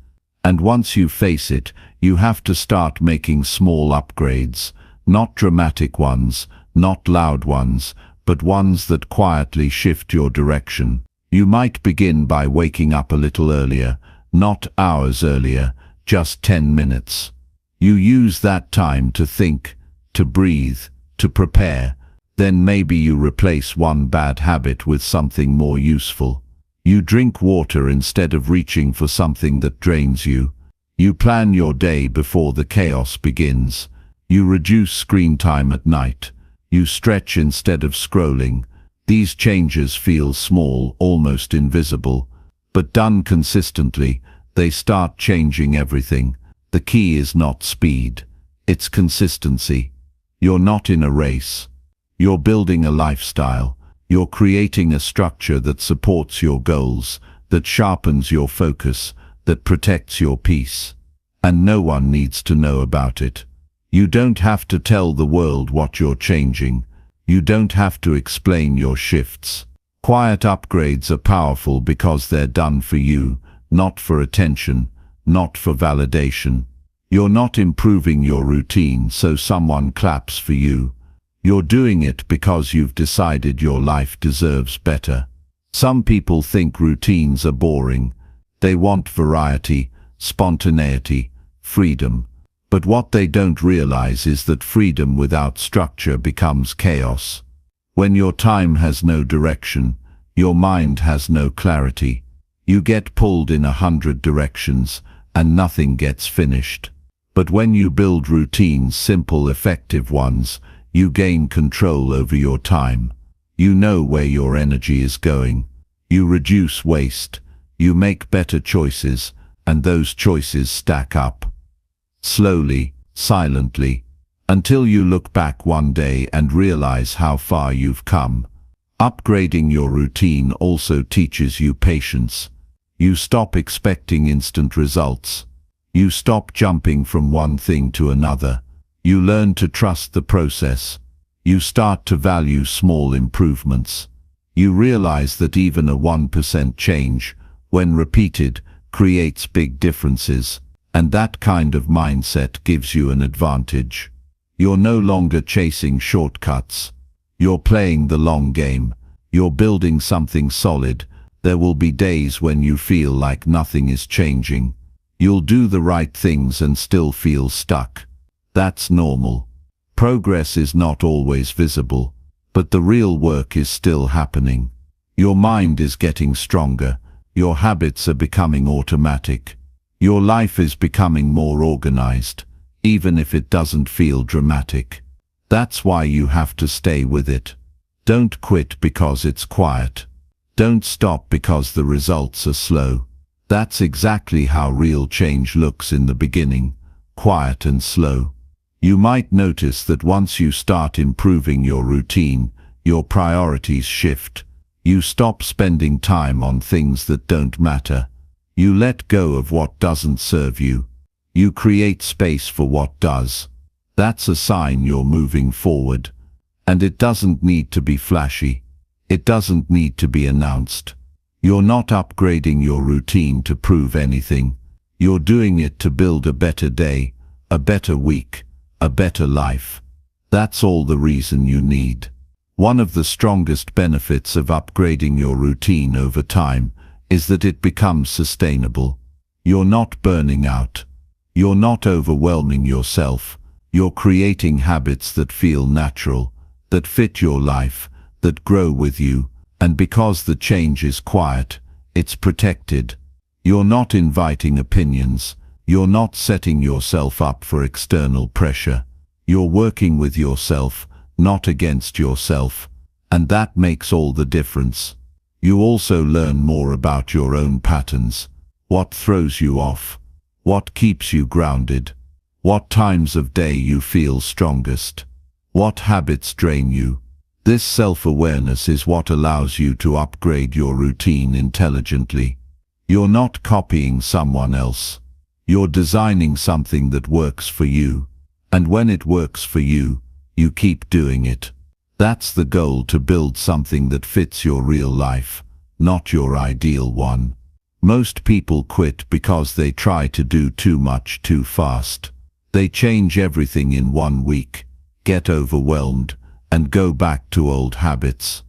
B: And once you face it, you have to start making small upgrades, not dramatic ones, not loud ones, but ones that quietly shift your direction. You might begin by waking up a little earlier, not hours earlier, just 10 minutes. You use that time to think, to breathe, to prepare. Then maybe you replace one bad habit with something more useful. You drink water instead of reaching for something that drains you. You plan your day before the chaos begins. You reduce screen time at night. You stretch instead of scrolling. These changes feel small, almost invisible, but done consistently, they start changing everything. The key is not speed, it's consistency. You're not in a race. You're building a lifestyle. You're creating a structure that supports your goals, that sharpens your focus, that protects your peace. And no one needs to know about it. You don't have to tell the world what you're changing. You don't have to explain your shifts. Quiet upgrades are powerful because they're done for you, not for attention, not for validation. You're not improving your routine so someone claps for you. You're doing it because you've decided your life deserves better. Some people think routines are boring. They want variety, spontaneity, freedom. But what they don't realize is that freedom without structure becomes chaos. When your time has no direction, your mind has no clarity. You get pulled in 100 directions and nothing gets finished. But when you build routines, simple, effective ones, you gain control over your time. You know where your energy is going. You reduce waste. You make better choices, and those choices stack up. Slowly, silently, until you look back one day and realize how far you've come. Upgrading your routine also teaches you patience. You stop expecting instant results. You stop jumping from one thing to another. You learn to trust the process. You start to value small improvements. You realize that even a 1% change, when repeated, creates big differences, and that kind of mindset gives you an advantage. You're no longer chasing shortcuts. You're playing the long game. You're building something solid. There will be days when you feel like nothing is changing. You'll do the right things and still feel stuck. That's normal. Progress is not always visible, but the real work is still happening. Your mind is getting stronger. Your habits are becoming automatic. Your life is becoming more organized, even if it doesn't feel dramatic. That's why you have to stay with it. Don't quit because it's quiet. Don't stop because the results are slow. That's exactly how real change looks in the beginning, quiet and slow. You might notice that once you start improving your routine, your priorities shift. You stop spending time on things that don't matter. You let go of what doesn't serve you. You create space for what does. That's a sign you're moving forward. And it doesn't need to be flashy. It doesn't need to be announced. You're not upgrading your routine to prove anything. You're doing it to build a better day, a better week, a better life. That's all the reason you need. One of the strongest benefits of upgrading your routine over time is that it becomes sustainable. You're not burning out. You're not overwhelming yourself. You're creating habits that feel natural, that fit your life, that grow with you, and because the change is quiet, it's protected. You're not inviting opinions. You're not setting yourself up for external pressure. You're working with yourself, not against yourself, and that makes all the difference. You also learn more about your own patterns, what throws you off, what keeps you grounded, what times of day you feel strongest, what habits drain you. This self-awareness is what allows you to upgrade your routine intelligently. You're not copying someone else. You're designing something that works for you, and when it works for you, you keep doing it. That's the goal, to build something that fits your real life, not your ideal one. Most people quit because they try to do too much too fast. They change everything in 1 week, get overwhelmed, and go back to old habits.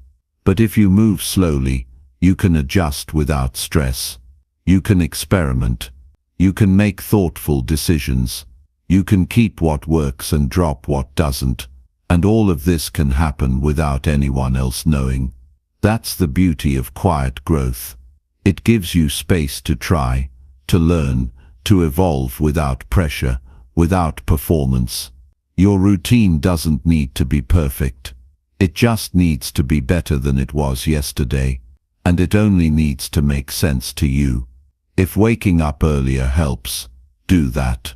B: But if you move slowly, you can adjust without stress. You can experiment. You can make thoughtful decisions. You can keep what works and drop what doesn't. And all of this can happen without anyone else knowing. That's the beauty of quiet growth. It gives you space to try, to learn, to evolve without pressure, without performance. Your routine doesn't need to be perfect. It just needs to be better than it was yesterday, and it only needs to make sense to you. If waking up earlier helps, do that.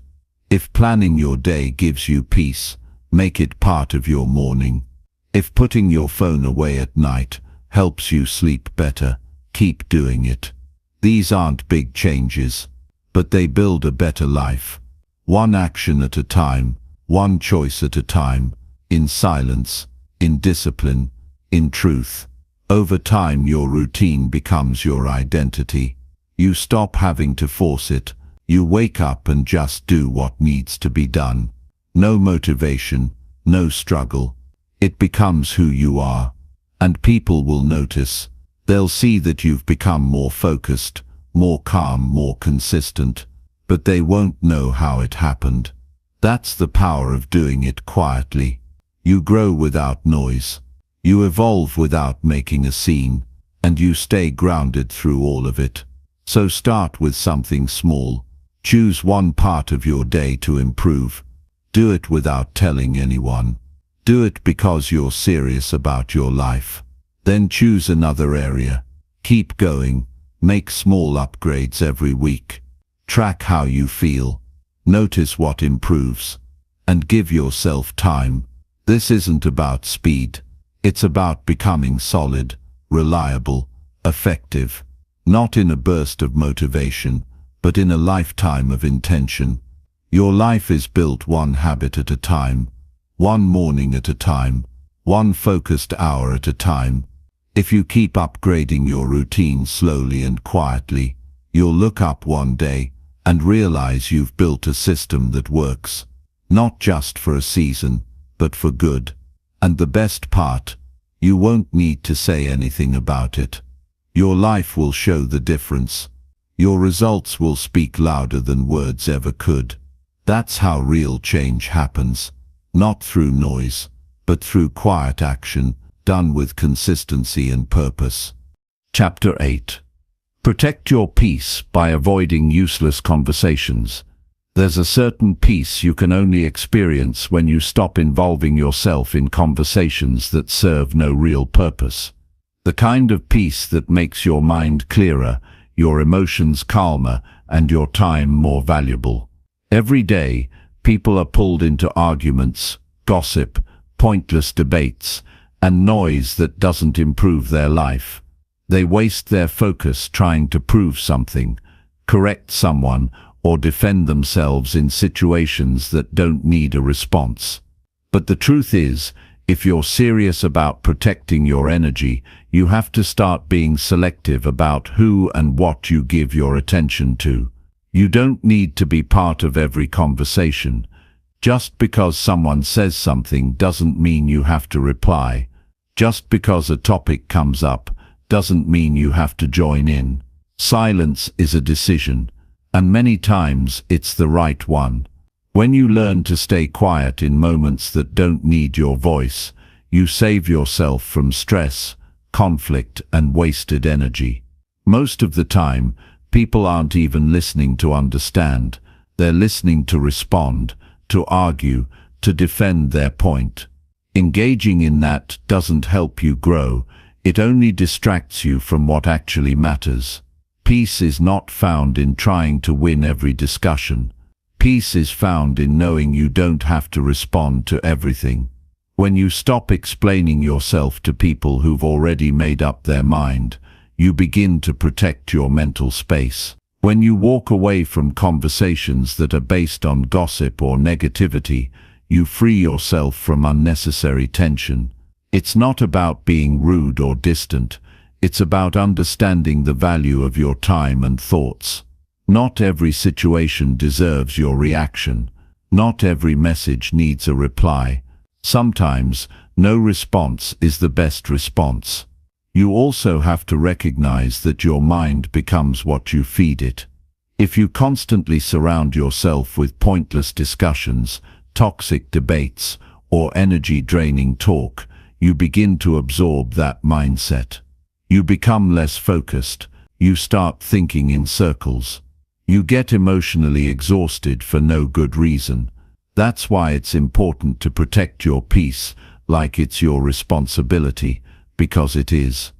B: If planning your day gives you peace, make it part of your morning. If putting your phone away at night helps you sleep better, keep doing it. These aren't big changes, but they build a better life. One action at a time, one choice at a time, in silence, in discipline, in truth. Over time, your routine becomes your identity. You stop having to force it. You wake up and just do what needs to be done. No motivation, no struggle. It becomes who you are. And people will notice. They'll see that you've become more focused, more calm, more consistent, but they won't know how it happened. That's the power of doing it quietly. You grow without noise. You evolve without making a scene, and you stay grounded through all of it. So start with something small. Choose one part of your day to improve. Do it without telling anyone. Do it because you're serious about your life. Then choose another area. Keep going. Make small upgrades every week. Track how you feel. Notice what improves. And give yourself time. This isn't about speed. It's about becoming solid, reliable, effective. Not in a burst of motivation, but in a lifetime of intention. Your life is built one habit at a time, one morning at a time, one focused hour at a time. If you keep upgrading your routine slowly and quietly, you'll look up one day and realize you've built a system that works, not just for a season, but for good. And the best part, you won't need to say anything about it. Your life will show the difference. Your results will speak louder than words ever could. That's how real change happens, not through noise, but through quiet action, done with consistency and purpose. Chapter 8. Protect your peace by avoiding useless conversations. There's a certain peace you can only experience when you stop involving yourself in conversations that serve no real purpose. The kind of peace that makes your mind clearer, your emotions calmer, and your time more valuable. Every day, people are pulled into arguments, gossip, pointless debates, and noise that doesn't improve their life. They waste their focus trying to prove something, correct someone, or defend themselves in situations that don't need a response. But the truth is, if you're serious about protecting your energy, you have to start being selective about who and what you give your attention to. You don't need to be part of every conversation. Just because someone says something doesn't mean you have to reply. Just because a topic comes up doesn't mean you have to join in. Silence is a decision, and many times it's the right one. When you learn to stay quiet in moments that don't need your voice, you save yourself from stress, conflict, and wasted energy. Most of the time, people aren't even listening to understand. They're listening to respond, to argue, to defend their point. Engaging in that doesn't help you grow. It only distracts you from what actually matters. Peace is not found in trying to win every discussion. Peace is found in knowing you don't have to respond to everything. When you stop explaining yourself to people who've already made up their mind, you begin to protect your mental space. When you walk away from conversations that are based on gossip or negativity, you free yourself from unnecessary tension. It's not about being rude or distant. It's about understanding the value of your time and thoughts. Not every situation deserves your reaction. Not every message needs a reply. Sometimes, no response is the best response. You also have to recognize that your mind becomes what you feed it. If you constantly surround yourself with pointless discussions, toxic debates, or energy-draining talk, you begin to absorb that mindset. You become less focused. You start thinking in circles. You get emotionally exhausted for no good reason. That's why it's important to protect your peace like it's your responsibility, because it is.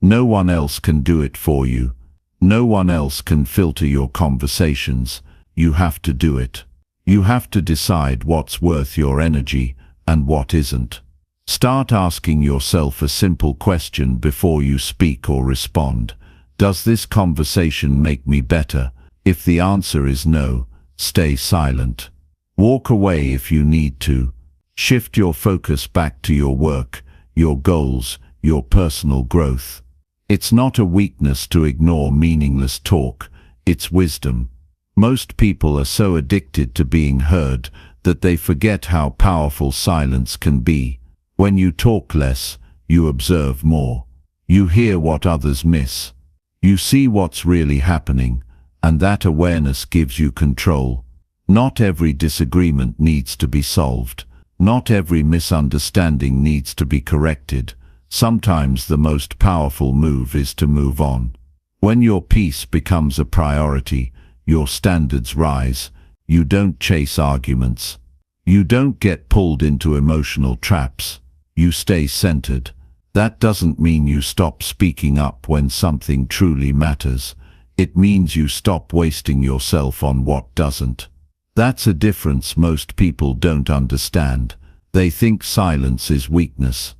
B: No one else can do it for you. No one else can filter your conversations. You have to do it. You have to decide what's worth your energy and what isn't. Start asking yourself a simple question before you speak or respond. Does this conversation make me better? If the answer is no, stay silent. Walk away if you need to. Shift your focus back to your work, your goals, your personal growth. It's not a weakness to ignore meaningless talk. It's wisdom. Most people are so addicted to being heard that they forget how powerful silence can be. When you talk less, you observe more. You hear what others miss. You see what's really happening, and that awareness gives you control. Not every disagreement needs to be solved. Not every misunderstanding needs to be corrected. Sometimes the most powerful move is to move on. When your peace becomes a priority, your standards rise. You don't chase arguments. You don't get pulled into emotional traps. You stay centered. That doesn't mean you stop speaking up when something truly matters. It means you stop wasting yourself on what doesn't. That's a difference most people don't understand. They think silence is weakness.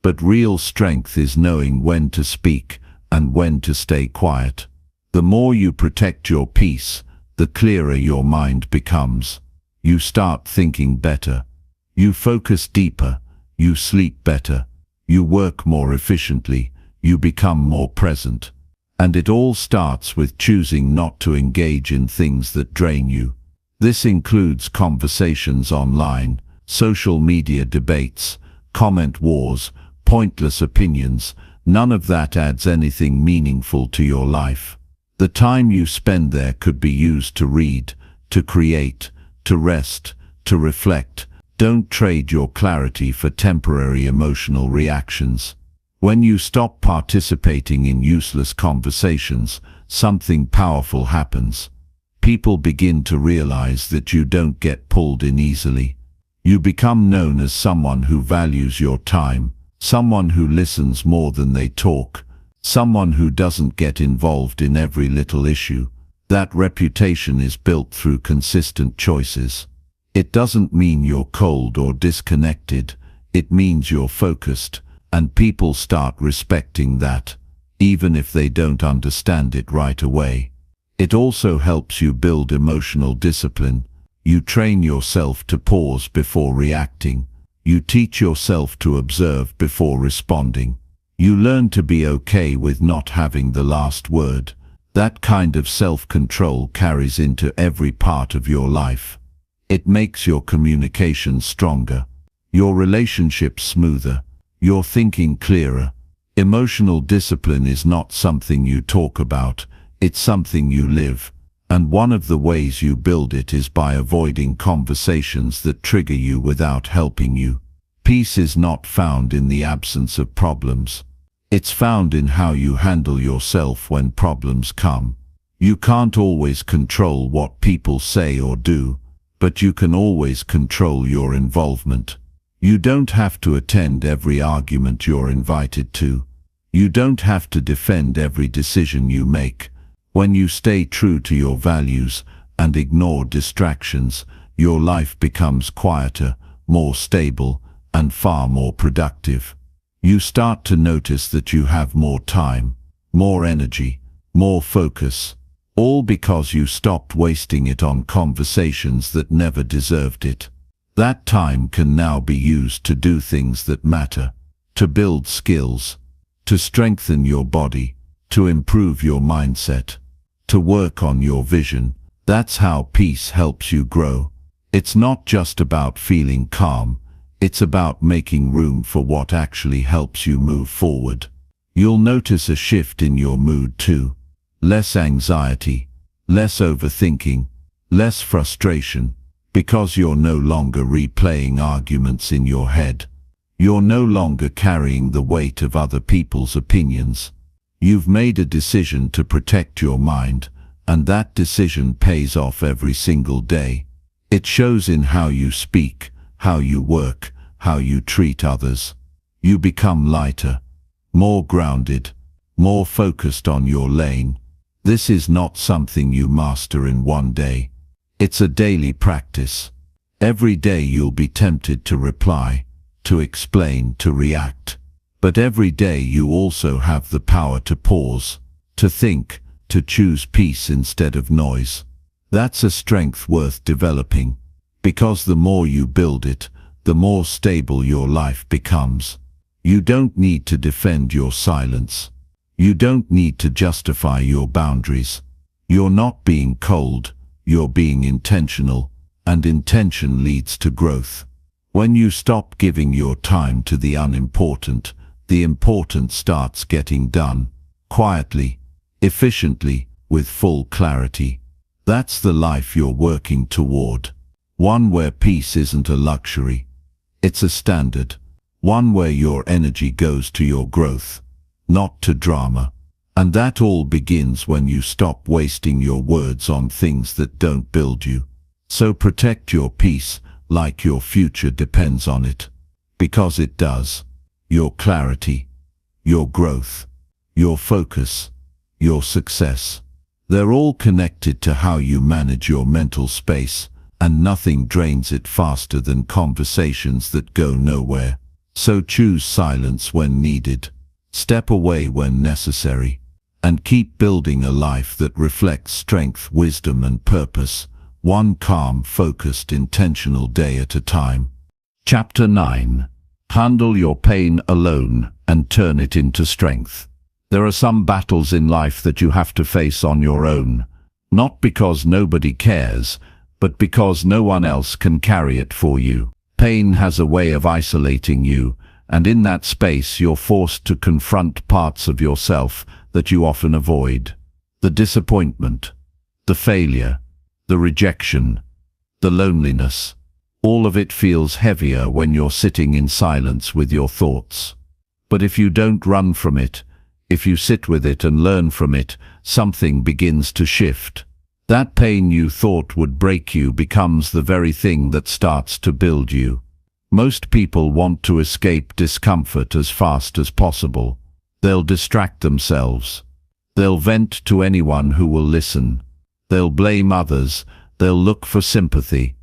B: But real strength is knowing when to speak and when to stay quiet. The more you protect your peace, the clearer your mind becomes. You start thinking better. You focus deeper. You sleep better. You work more efficiently. You become more present. And it all starts with choosing not to engage in things that drain you. This includes conversations online, social media debates, comment wars, pointless opinions. None of that adds anything meaningful to your life. The time you spend there could be used to read, to create, to rest, to reflect. Don't trade your clarity for temporary emotional reactions. When you stop participating in useless conversations, something powerful happens. People begin to realize that you don't get pulled in easily. You become known as someone who values your time, someone who listens more than they talk, someone who doesn't get involved in every little issue. That reputation is built through consistent choices. It doesn't mean you're cold or disconnected. It means you're focused, and people start respecting that, even if they don't understand it right away. It also helps you build emotional discipline. You train yourself to pause before reacting. You teach yourself to observe before responding. You learn to be okay with not having the last word. That kind of self-control carries into every part of your life. It makes your communication stronger, your relationships smoother, your thinking clearer. Emotional discipline is not something you talk about, it's something you live. And one of the ways you build it is by avoiding conversations that trigger you without helping you. Peace is not found in the absence of problems. It's found in how you handle yourself when problems come. You can't always control what people say or do, but you can always control your involvement. You don't have to attend every argument you're invited to. You don't have to defend every decision you make. When you stay true to your values and ignore distractions, your life becomes quieter, more stable, and far more productive. You start to notice that you have more time, more energy, more focus, all because you stopped wasting it on conversations that never deserved it. That time can now be used to do things that matter, to build skills, to strengthen your body, to improve your mindset, to work on your vision. That's how peace helps you grow. It's not just about feeling calm, it's about making room for what actually helps you move forward. You'll notice a shift in your mood too. Less anxiety, less overthinking, less frustration, because you're no longer replaying arguments in your head. You're no longer carrying the weight of other people's opinions. You've made a decision to protect your mind, and that decision pays off every single day. It shows in how you speak, how you work, how you treat others. You become lighter, more grounded, more focused on your lane. This is not something you master in one day. It's a daily practice. Every day you'll be tempted to reply, to explain, to react. But every day you also have the power to pause, to think, to choose peace instead of noise. That's a strength worth developing, because the more you build it, the more stable your life becomes. You don't need to defend your silence. You don't need to justify your boundaries. You're not being cold, you're being intentional, and intention leads to growth. When you stop giving your time to the unimportant, the important starts getting done, quietly, efficiently, with full clarity. That's the life you're working toward. One where peace isn't a luxury. It's a standard. One where your energy goes to your growth, not to drama. And that all begins when you stop wasting your words on things that don't build you. So protect your peace like your future depends on it. Because it does. Your clarity, your growth, your focus, your success. They're all connected to how you manage your mental space, and nothing drains it faster than conversations that go nowhere. So choose silence when needed, step away when necessary, and keep building a life that reflects strength, wisdom, and purpose, one calm, focused, intentional day at a time. Chapter 9. Handle your pain alone and turn it into strength. There are some battles in life that you have to face on your own, not because nobody cares, but because no one else can carry it for you. Pain has a way of isolating you, and in that space you're forced to confront parts of yourself that you often avoid. The disappointment, the failure, the rejection, the loneliness. All of it feels heavier when you're sitting in silence with your thoughts. But if you don't run from it, if you sit with it and learn from it, something begins to shift. That pain you thought would break you becomes the very thing that starts to build you. Most people want to escape discomfort as fast as possible. They'll distract themselves. They'll vent to anyone who will listen. They'll blame others. They'll look for sympathy.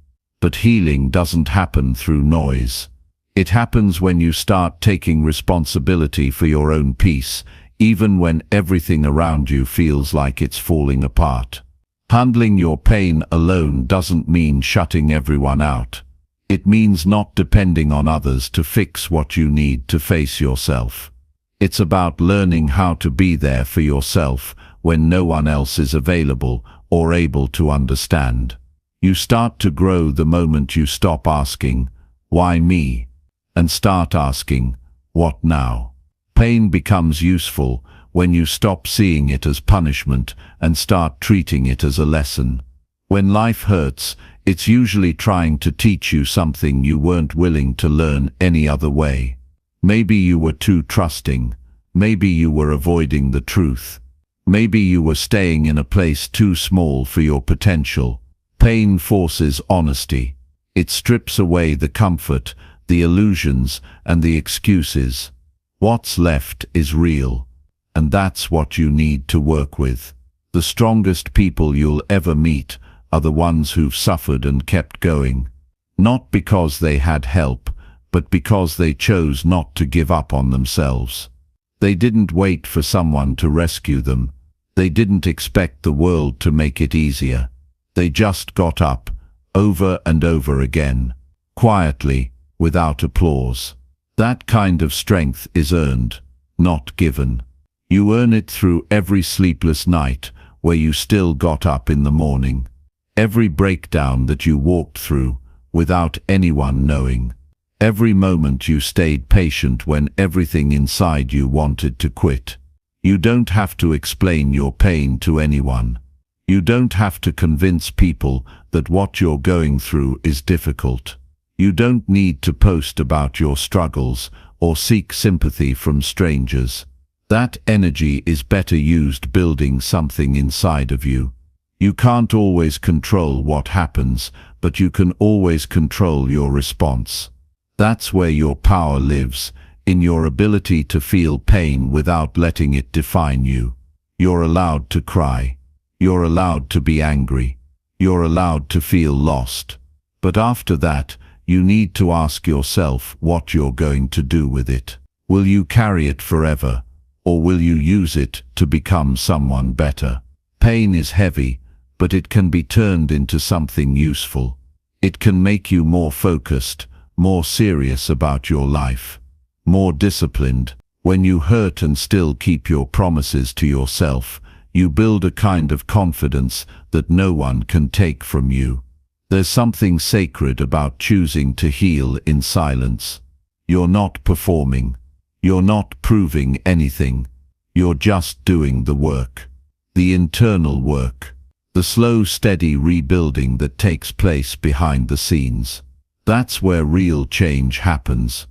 B: But healing doesn't happen through noise. It happens when you start taking responsibility for your own peace, even when everything around you feels like it's falling apart. Handling your pain alone doesn't mean shutting everyone out. It means not depending on others to fix what you need to face yourself. It's about learning how to be there for yourself when no one else is available or able to understand. You start to grow the moment you stop asking, "Why me?" and start asking, "What now?" Pain becomes useful when you stop seeing it as punishment and start treating it as a lesson. When life hurts, it's usually trying to teach you something you weren't willing to learn any other way. Maybe you were too trusting. Maybe you were avoiding the truth. Maybe you were staying in a place too small for your potential. Pain forces honesty. It strips away the comfort, the illusions, and the excuses. What's left is real, and that's what you need to work with. The strongest people you'll ever meet are the ones who've suffered and kept going. Not because they had help, but because they chose not to give up on themselves. They didn't wait for someone to rescue them. They didn't expect the world to make it easier. They just got up, over and over again, quietly, without applause. That kind of strength is earned, not given. You earn it through every sleepless night where you still got up in the morning. Every breakdown that you walked through without anyone knowing. Every moment you stayed patient when everything inside you wanted to quit. You don't have to explain your pain to anyone. You don't have to convince people that what you're going through is difficult. You don't need to post about your struggles or seek sympathy from strangers. That energy is better used building something inside of you. You can't always control what happens, but you can always control your response. That's where your power lives, in your ability to feel pain without letting it define you. You're allowed to cry. You're allowed to be angry. You're allowed to feel lost. But after that, you need to ask yourself what you're going to do with it. Will you carry it forever, or will you use it to become someone better? Pain is heavy, but it can be turned into something useful. It can make you more focused, more serious about your life, more disciplined. When you hurt and still keep your promises to yourself, you build a kind of confidence that no one can take from you. There's something sacred about choosing to heal in silence. You're not performing. You're not proving anything. You're just doing the work. The internal work. The slow, steady rebuilding that takes place behind the scenes. That's where real change happens.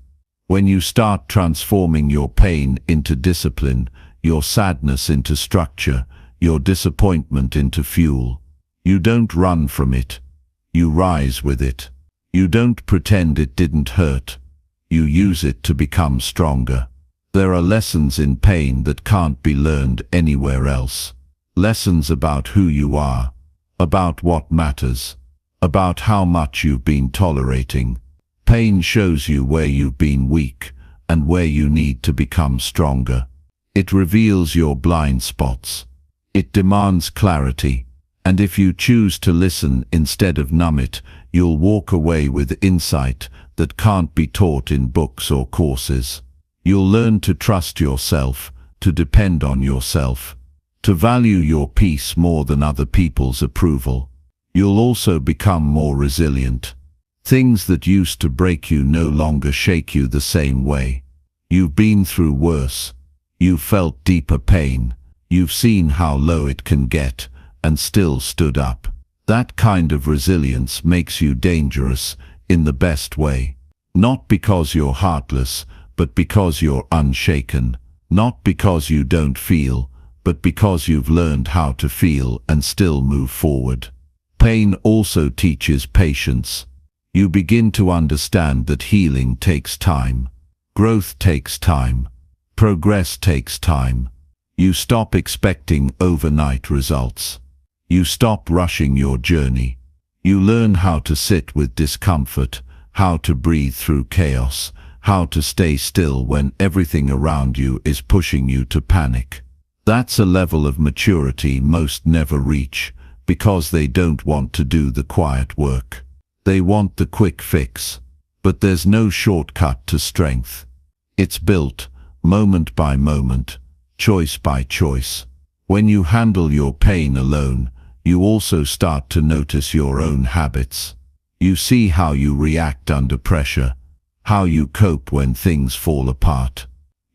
B: When you start transforming your pain into discipline, your sadness into structure, your disappointment into fuel. You don't run from it. You rise with it. You don't pretend it didn't hurt. You use it to become stronger. There are lessons in pain that can't be learned anywhere else. Lessons about who you are, about what matters, about how much you've been tolerating. Pain shows you where you've been weak and where you need to become stronger. It reveals your blind spots. It demands clarity, and if you choose to listen instead of numb it, you'll walk away with insight that can't be taught in books or courses. You'll learn to trust yourself, to depend on yourself, to value your peace more than other people's approval. You'll also become more resilient. Things that used to break you no longer shake you the same way. You've been through worse. You've felt deeper pain. You've seen how low it can get, and still stood up. That kind of resilience makes you dangerous in the best way. Not because you're heartless, but because you're unshaken. Not because you don't feel, but because you've learned how to feel and still move forward. Pain also teaches patience. You begin to understand that healing takes time. Growth takes time. Progress takes time. You stop expecting overnight results. You stop rushing your journey. You learn how to sit with discomfort, how to breathe through chaos, how to stay still when everything around you is pushing you to panic. That's a level of maturity most never reach, because they don't want to do the quiet work. They want the quick fix. But there's no shortcut to strength. It's built, moment by moment, choice by choice. When you handle your pain alone, you also start to notice your own habits. You see how you react under pressure, how you cope when things fall apart.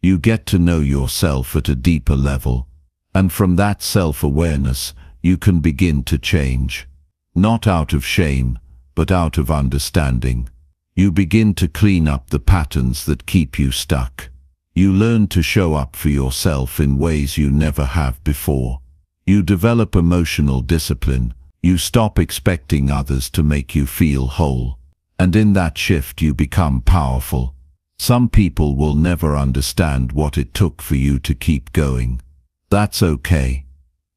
B: You get to know yourself at a deeper level, and from that self-awareness, you can begin to change. Not out of shame, but out of understanding. You begin to clean up the patterns that keep you stuck. You learn to show up for yourself in ways you never have before. You develop emotional discipline. You stop expecting others to make you feel whole. And in that shift you become powerful. Some people will never understand what it took for you to keep going. That's okay.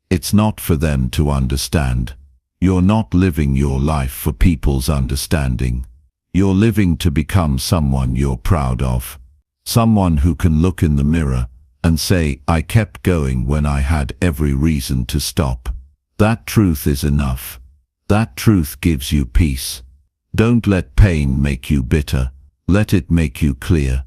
B: It's not for them to understand. You're not living your life for people's understanding. You're living to become someone you're proud of. Someone who can look in the mirror and say, I kept going when I had every reason to stop. That truth is enough. That truth gives you peace. Don't let pain make you bitter. Let it make you clear.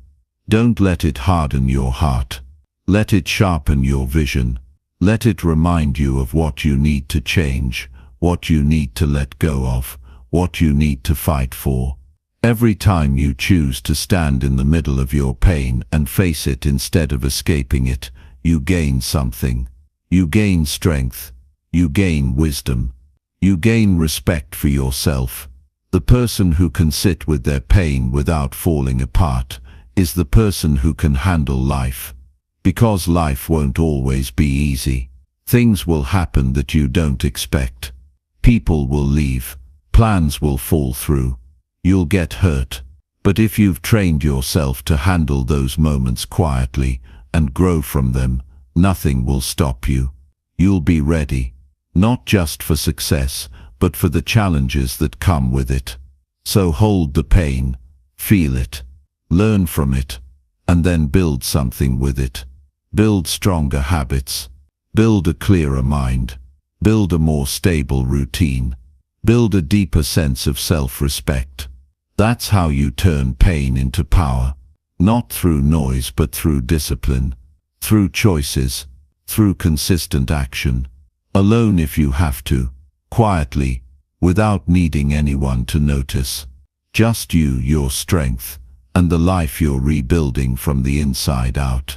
B: Don't let it harden your heart. Let it sharpen your vision. Let it remind you of what you need to change, what you need to let go of, what you need to fight for. Every time you choose to stand in the middle of your pain and face it instead of escaping it, you gain something. You gain strength. You gain wisdom. You gain respect for yourself. The person who can sit with their pain without falling apart is the person who can handle life. Because life won't always be easy. Things will happen that you don't expect. People will leave. Plans will fall through. You'll get hurt. But if you've trained yourself to handle those moments quietly and grow from them, nothing will stop you. You'll be ready, not just for success, but for the challenges that come with it. So hold the pain, feel it, learn from it, and then build something with it. Build stronger habits. Build a clearer mind. Build a more stable routine. Build a deeper sense of self-respect. That's how you turn pain into power. Not through noise but through discipline. Through choices. Through consistent action. Alone if you have to. Quietly. Without needing anyone to notice. Just you, your strength, and the life you're rebuilding from the inside out.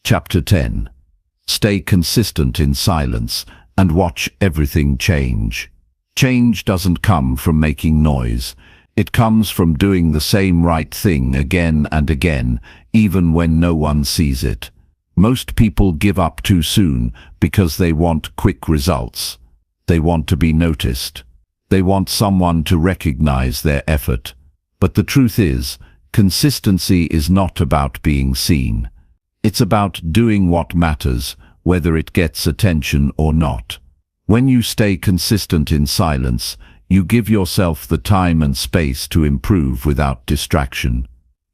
B: Chapter 10. Stay consistent in silence and watch everything change. Change doesn't come from making noise. It comes from doing the same right thing again and again, even when no one sees it. Most people give up too soon because they want quick results. They want to be noticed. They want someone to recognize their effort. But the truth is, consistency is not about being seen. It's about doing what matters, whether it gets attention or not. When you stay consistent in silence, you give yourself the time and space to improve without distraction.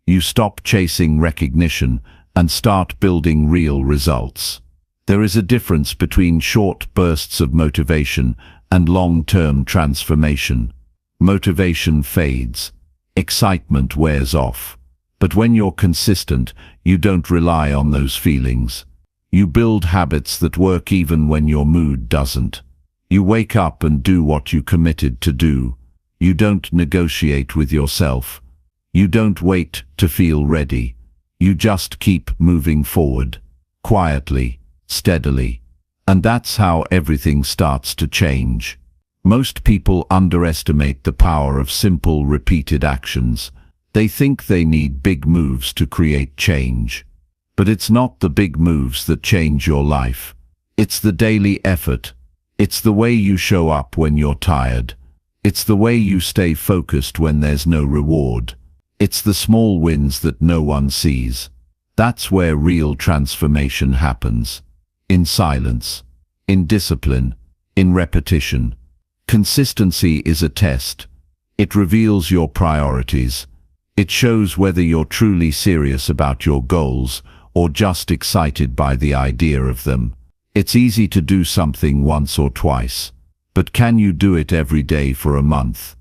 B: You stop chasing recognition and start building real results. There is a difference between short bursts of motivation and long-term transformation. Motivation fades. Excitement wears off. But when you're consistent, you don't rely on those feelings. You build habits that work even when your mood doesn't. You wake up and do what you committed to do. You don't negotiate with yourself. You don't wait to feel ready. You just keep moving forward, quietly, steadily. And that's how everything starts to change. Most people underestimate the power of simple, repeated actions. They think they need big moves to create change. But it's not the big moves that change your life. It's the daily effort. It's the way you show up when you're tired. It's the way you stay focused when there's no reward. It's the small wins that no one sees. That's where real transformation happens. In silence, in discipline, in repetition. Consistency is a test. It reveals your priorities. It shows whether you're truly serious about your goals or just excited by the idea of them. It's easy to do something once or twice, but can you do it every day for a month?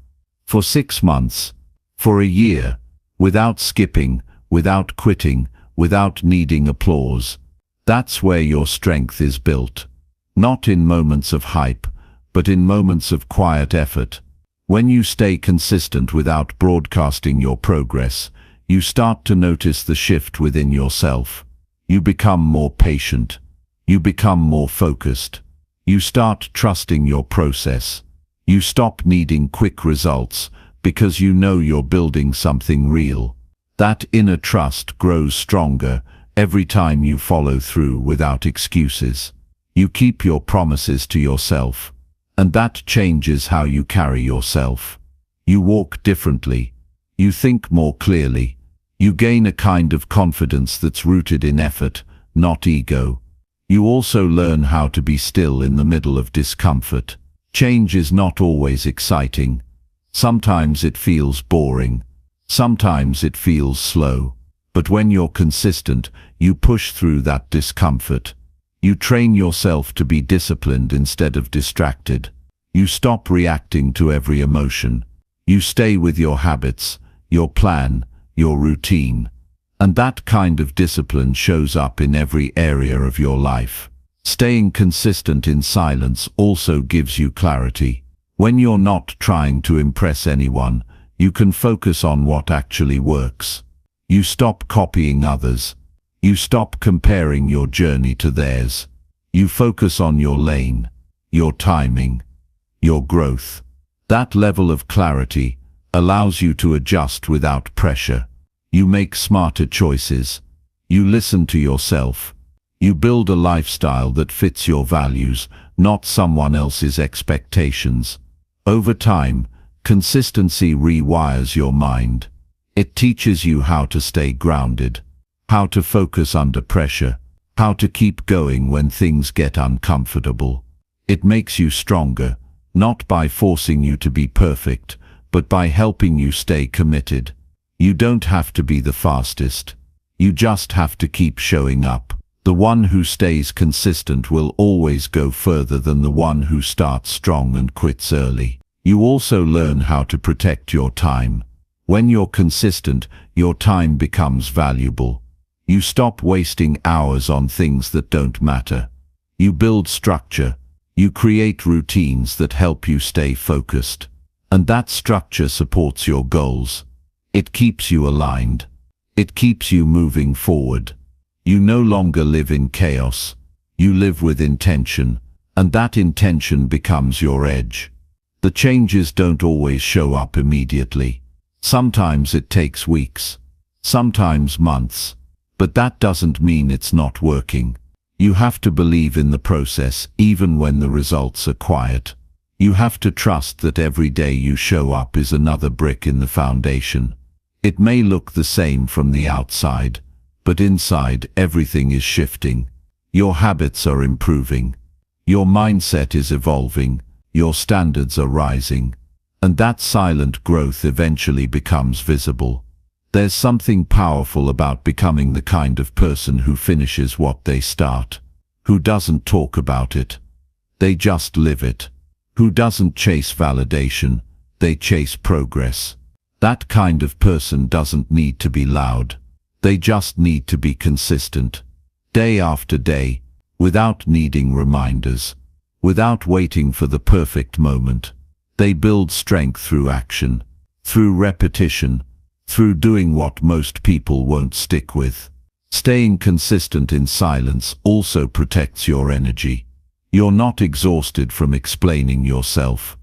B: For 6 months? For a year? Without skipping, without quitting, without needing applause? That's where your strength is built. Not in moments of hype, but in moments of quiet effort. When you stay consistent without broadcasting your progress, you start to notice the shift within yourself. You become more patient. You become more focused. You start trusting your process. You stop needing quick results because you know you're building something real. That inner trust grows stronger every time you follow through without excuses. You keep your promises to yourself, and that changes how you carry yourself. You walk differently. You think more clearly. You gain a kind of confidence that's rooted in effort, not ego. You also learn how to be still in the middle of discomfort. Change is not always exciting. Sometimes it feels boring. Sometimes it feels slow. But when you're consistent, you push through that discomfort. You train yourself to be disciplined instead of distracted. You stop reacting to every emotion. You stay with your habits, your plan, your routine. And that kind of discipline shows up in every area of your life. Staying consistent in silence also gives you clarity. When you're not trying to impress anyone, you can focus on what actually works. You stop copying others. You stop comparing your journey to theirs. You focus on your lane, your timing, your growth. That level of clarity allows you to adjust without pressure. You make smarter choices. You listen to yourself. You build a lifestyle that fits your values, not someone else's expectations. Over time, consistency rewires your mind. It teaches you how to stay grounded, how to focus under pressure, how to keep going when things get uncomfortable. It makes you stronger, not by forcing you to be perfect, but by helping you stay committed. You don't have to be the fastest. You just have to keep showing up. The one who stays consistent will always go further than the one who starts strong and quits early. You also learn how to protect your time. When you're consistent, your time becomes valuable. You stop wasting hours on things that don't matter. You build structure. You create routines that help you stay focused. And that structure supports your goals. It keeps you aligned. It keeps you moving forward. You no longer live in chaos. You live with intention, and that intention becomes your edge. The changes don't always show up immediately. Sometimes it takes weeks, sometimes months, but that doesn't mean it's not working. You have to believe in the process even when the results are quiet. You have to trust that every day you show up is another brick in the foundation. It may look the same from the outside, but inside everything is shifting. Your habits are improving. Your mindset is evolving. Your standards are rising. And that silent growth eventually becomes visible. There's something powerful about becoming the kind of person who finishes what they start, who doesn't talk about it. They just live it. Who doesn't chase validation, they chase progress. That kind of person doesn't need to be loud. They just need to be consistent, day after day, without needing reminders, without waiting for the perfect moment. They build strength through action, through repetition, through doing what most people won't stick with. Staying consistent in silence also protects your energy. You're not exhausted from explaining yourself.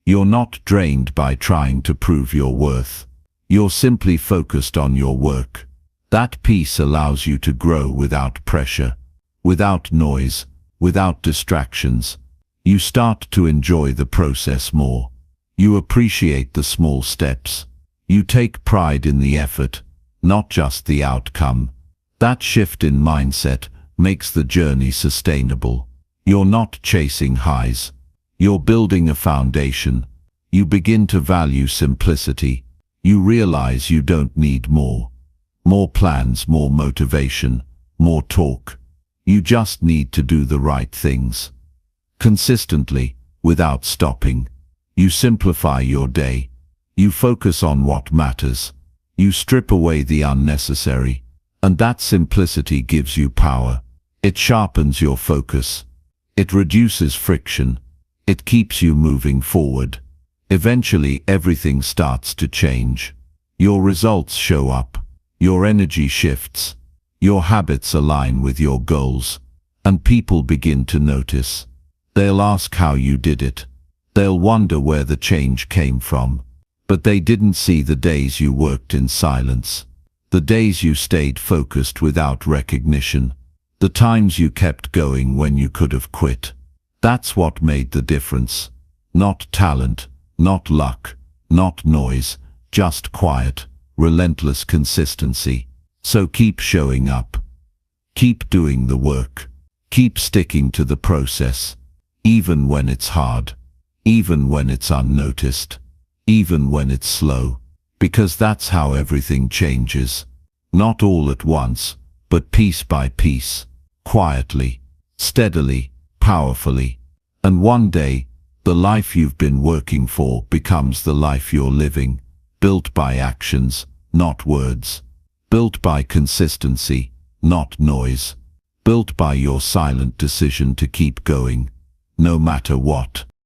B: You're not drained by trying to prove your worth. You're simply focused on your work. That peace allows you to grow without pressure, without noise, without distractions. You start to enjoy the process more. You appreciate the small steps. You take pride in the effort, not just the outcome. That shift in mindset makes the journey sustainable. You're not chasing highs. You're building a foundation. You begin to value simplicity. You realize you don't need more. More plans, more motivation, more talk. You just need to do the right things. Consistently, without stopping. You simplify your day. You focus on what matters. You strip away the unnecessary. And that simplicity gives you power. It sharpens your focus. It reduces friction. It keeps you moving forward. Eventually everything starts to change. Your results show up. Your energy shifts. Your habits align with your goals. And people begin to notice. They'll ask how you did it. They'll wonder where the change came from. But they didn't see the days you worked in silence. The days you stayed focused without recognition. The times you kept going when you could have quit. That's what made the difference. Not talent, not luck, not noise, just quiet, relentless consistency. So keep showing up. Keep doing the work. Keep sticking to the process. Even when it's hard. Even when it's unnoticed. Even when it's slow. Because that's how everything changes. Not all at once, but piece by piece. Quietly, steadily, powerfully. And one day, the life you've been working for becomes the life you're living, built by actions, not words. Built by consistency, not noise. Built by your silent decision to keep going, no matter what.